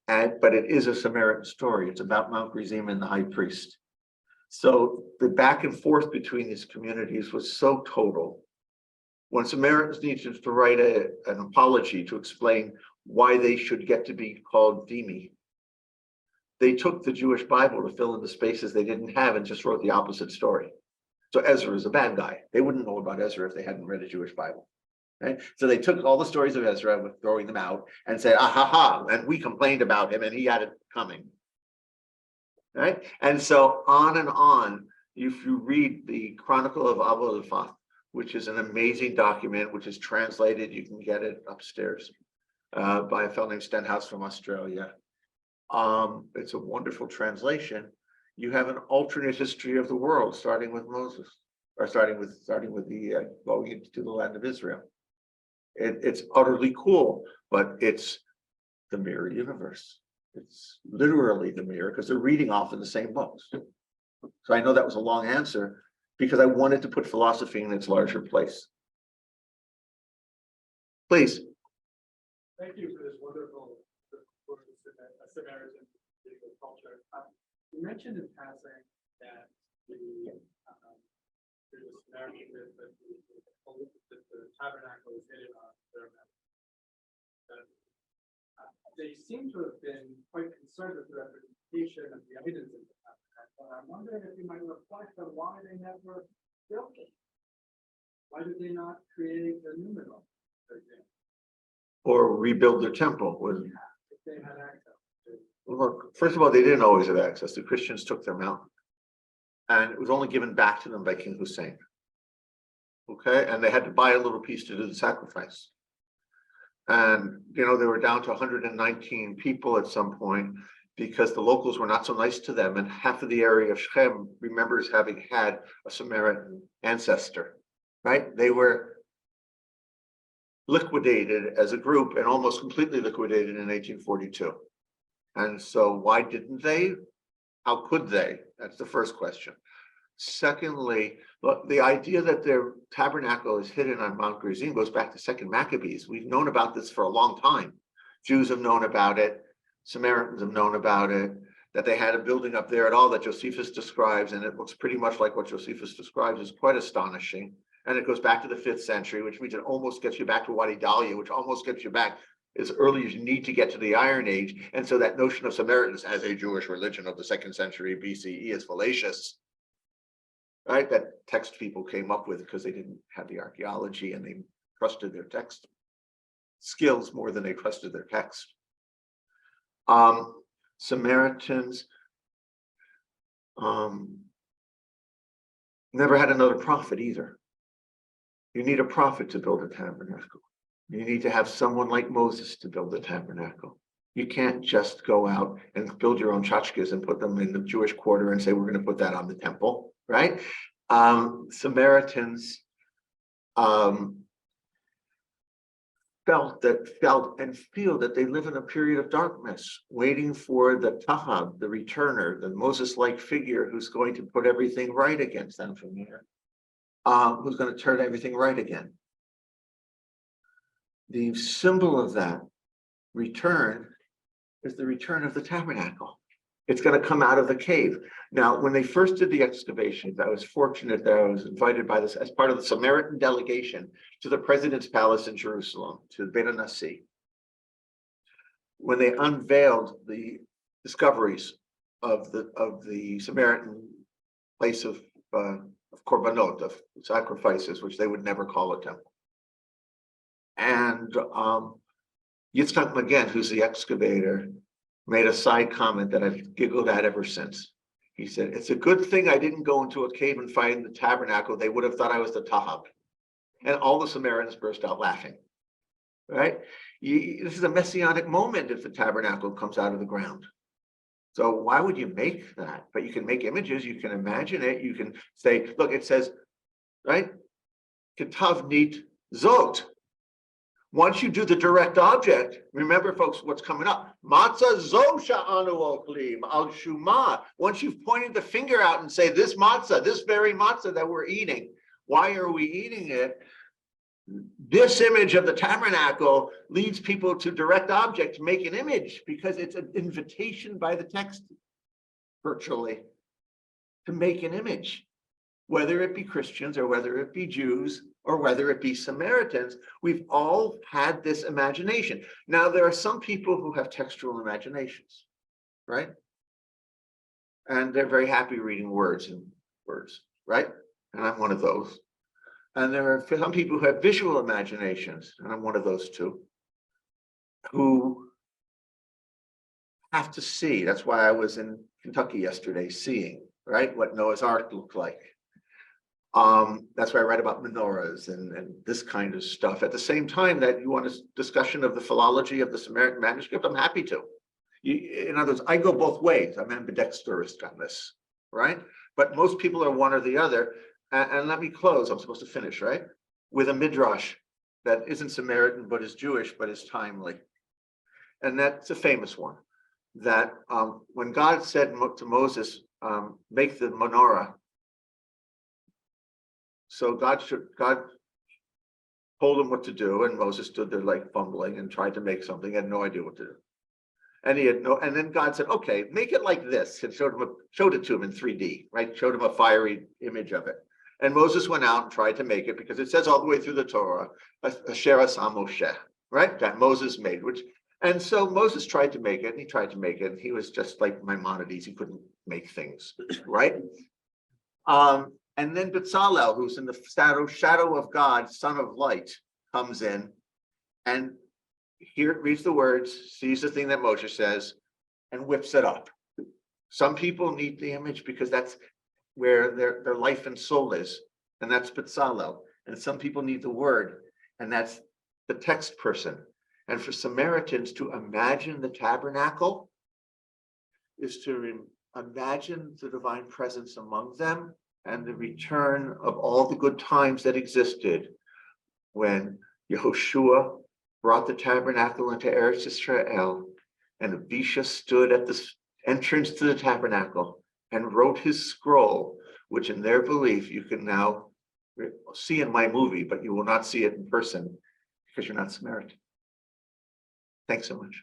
But it is a Samaritan story. It's about Mount Gerizim and the high priest. So the back and forth between these communities was so total. When Samaritans needed to write an apology to explain why they should get to be called Dhimmi, they took the Jewish Bible to fill in the spaces they didn't have and just wrote the opposite story. So Ezra is a bad guy. They wouldn't know about Ezra if they hadn't read a Jewish Bible. Right? So they took all the stories of Ezra, with throwing them out, and said, ah ha ha, and we complained about him and he had it coming. Right? And so on and on, if you read the Chronicle of Abu al-Fath, which is an amazing document, which is translated, you can get it upstairs by a fellow named Stenhouse from Australia. It's a wonderful translation. You have an alternate history of the world, starting with Moses, or starting with the going into the land of Israel. It's utterly cool, but it's the mirror universe. It's literally the mirror, because they're reading off in the same books. So I know that was a long answer, because I wanted to put philosophy in its larger place. Please. Thank you for this wonderful Samaritan culture. You mentioned in passing that there's a Samaritan myth that the tabernacle is hidden on their map. They seem to have been quite concerned with the representation of the evidence of the tabernacle. But I'm wondering if you might reflect on why they never built it. Why did they not create a new middle, for example, Or rebuild their temple with, if they had access to? look, first of all, they didn't always have access. The Christians took their mountain. And it was only given back to them by King Hussein. Okay, and they had to buy a little piece to do the sacrifice. And, you know, they were down to 119 people at some point because the locals were not so nice to them. And half of the area of Shechem remembers having had a Samaritan ancestor, right? They were liquidated as a group and almost completely liquidated in 1842. And so why didn't they? How could they? That's the first question. Secondly, look, the idea that their tabernacle is hidden on Mount Gerizim goes back to Second Maccabees. We've known about this for a long time. Jews have known about it. Samaritans have known about it, that they had a building up there at all that Josephus describes, and it looks pretty much like what Josephus describes. Is quite astonishing. And it goes back to the 5th century, which means it almost gets you back to Wadi Dahlia, which almost gets you back as early as you need to get to the Iron Age. And so that notion of Samaritans as a Jewish religion of the 2nd century BCE is fallacious. Right, that text people came up with because they didn't have the archaeology and they trusted their text skills more than they trusted their text. Samaritans never had another prophet either. You need a prophet to build a tabernacle. You need to have someone like Moses to build the tabernacle. You can't just go out and build your own tchotchkes and put them in the Jewish quarter and say, we're going to put that on the temple. Right? Samaritans felt and feel that they live in a period of darkness, waiting for the Tahab, the returner, the Moses-like figure who's going to put everything right against them from here, who's going to turn everything right again. The symbol of that return is the return of the tabernacle. It's going to come out of the cave. Now, when they first did the excavations, I was fortunate that I was invited by this as part of the Samaritan delegation to the president's palace in Jerusalem, to Beit HaNasi. When they unveiled the discoveries of the Samaritan place of korbanot, of sacrifices, which they would never call a temple. And Yitzhak Magen, who's the excavator, made a side comment that I've giggled at ever since. He said, it's a good thing I didn't go into a cave and find the tabernacle. They would have thought I was the Tahab. And all the Samaritans burst out laughing, right? This is a messianic moment if the tabernacle comes out of the ground. So why would you make that? But you can make images, you can imagine it. You can say, look, it says, right? Ketav nit zot. Once you do the direct object, remember, folks, what's coming up. Matzah zo sha'anu oklim al shuma. Once you've pointed the finger out and say, this matzah, this very matzah that we're eating, why are we eating it? This image of the tabernacle leads people to direct object, to make an image, because it's an invitation by the text, virtually, to make an image. Whether it be Christians or whether it be Jews, or whether it be Samaritans, we've all had this imagination. Now, there are some people who have textual imaginations, right? And they're very happy reading words, right? And I'm one of those. And there are some people who have visual imaginations, and I'm one of those too, who have to see. That's why I was in Kentucky yesterday, seeing, right, what Noah's Ark looked like. That's why I write about menorahs and this kind of stuff. At the same time that you want a discussion of the philology of the Samaritan manuscript, I'm happy to. In other words, I go both ways. I'm ambidextrous on this, right? But most people are one or the other. And let me close, I'm supposed to finish, right? With a midrash that isn't Samaritan, but is Jewish, but is timely. And that's a famous one. That when God said to Moses, make the menorah, so God told him what to do, and Moses stood there like fumbling and tried to make something, had no idea what to do. And then God said, okay, make it like this, and showed it to him in 3D, right? Showed him a fiery image of it. And Moses went out and tried to make it, because it says all the way through the Torah, Asher asa Moshe, right? That Moses made, and so Moses tried to make it, and he tried to make it, and he was just like Maimonides. He couldn't make things, right? And then Bezalel, who's in the shadow of God, son of light, comes in and here reads the words, sees the thing that Moshe says, and whips it up. Some people need the image because that's where their life and soul is, and that's Bezalel. And some people need the word, and that's the text person. And for Samaritans to imagine the tabernacle is to imagine the divine presence among them and the return of all the good times that existed when Yehoshua brought the tabernacle into Eretz Israel, and Abisha stood at the entrance to the tabernacle and wrote his scroll, which in their belief you can now see in my movie, but you will not see it in person because you're not Samaritan. Thanks so much.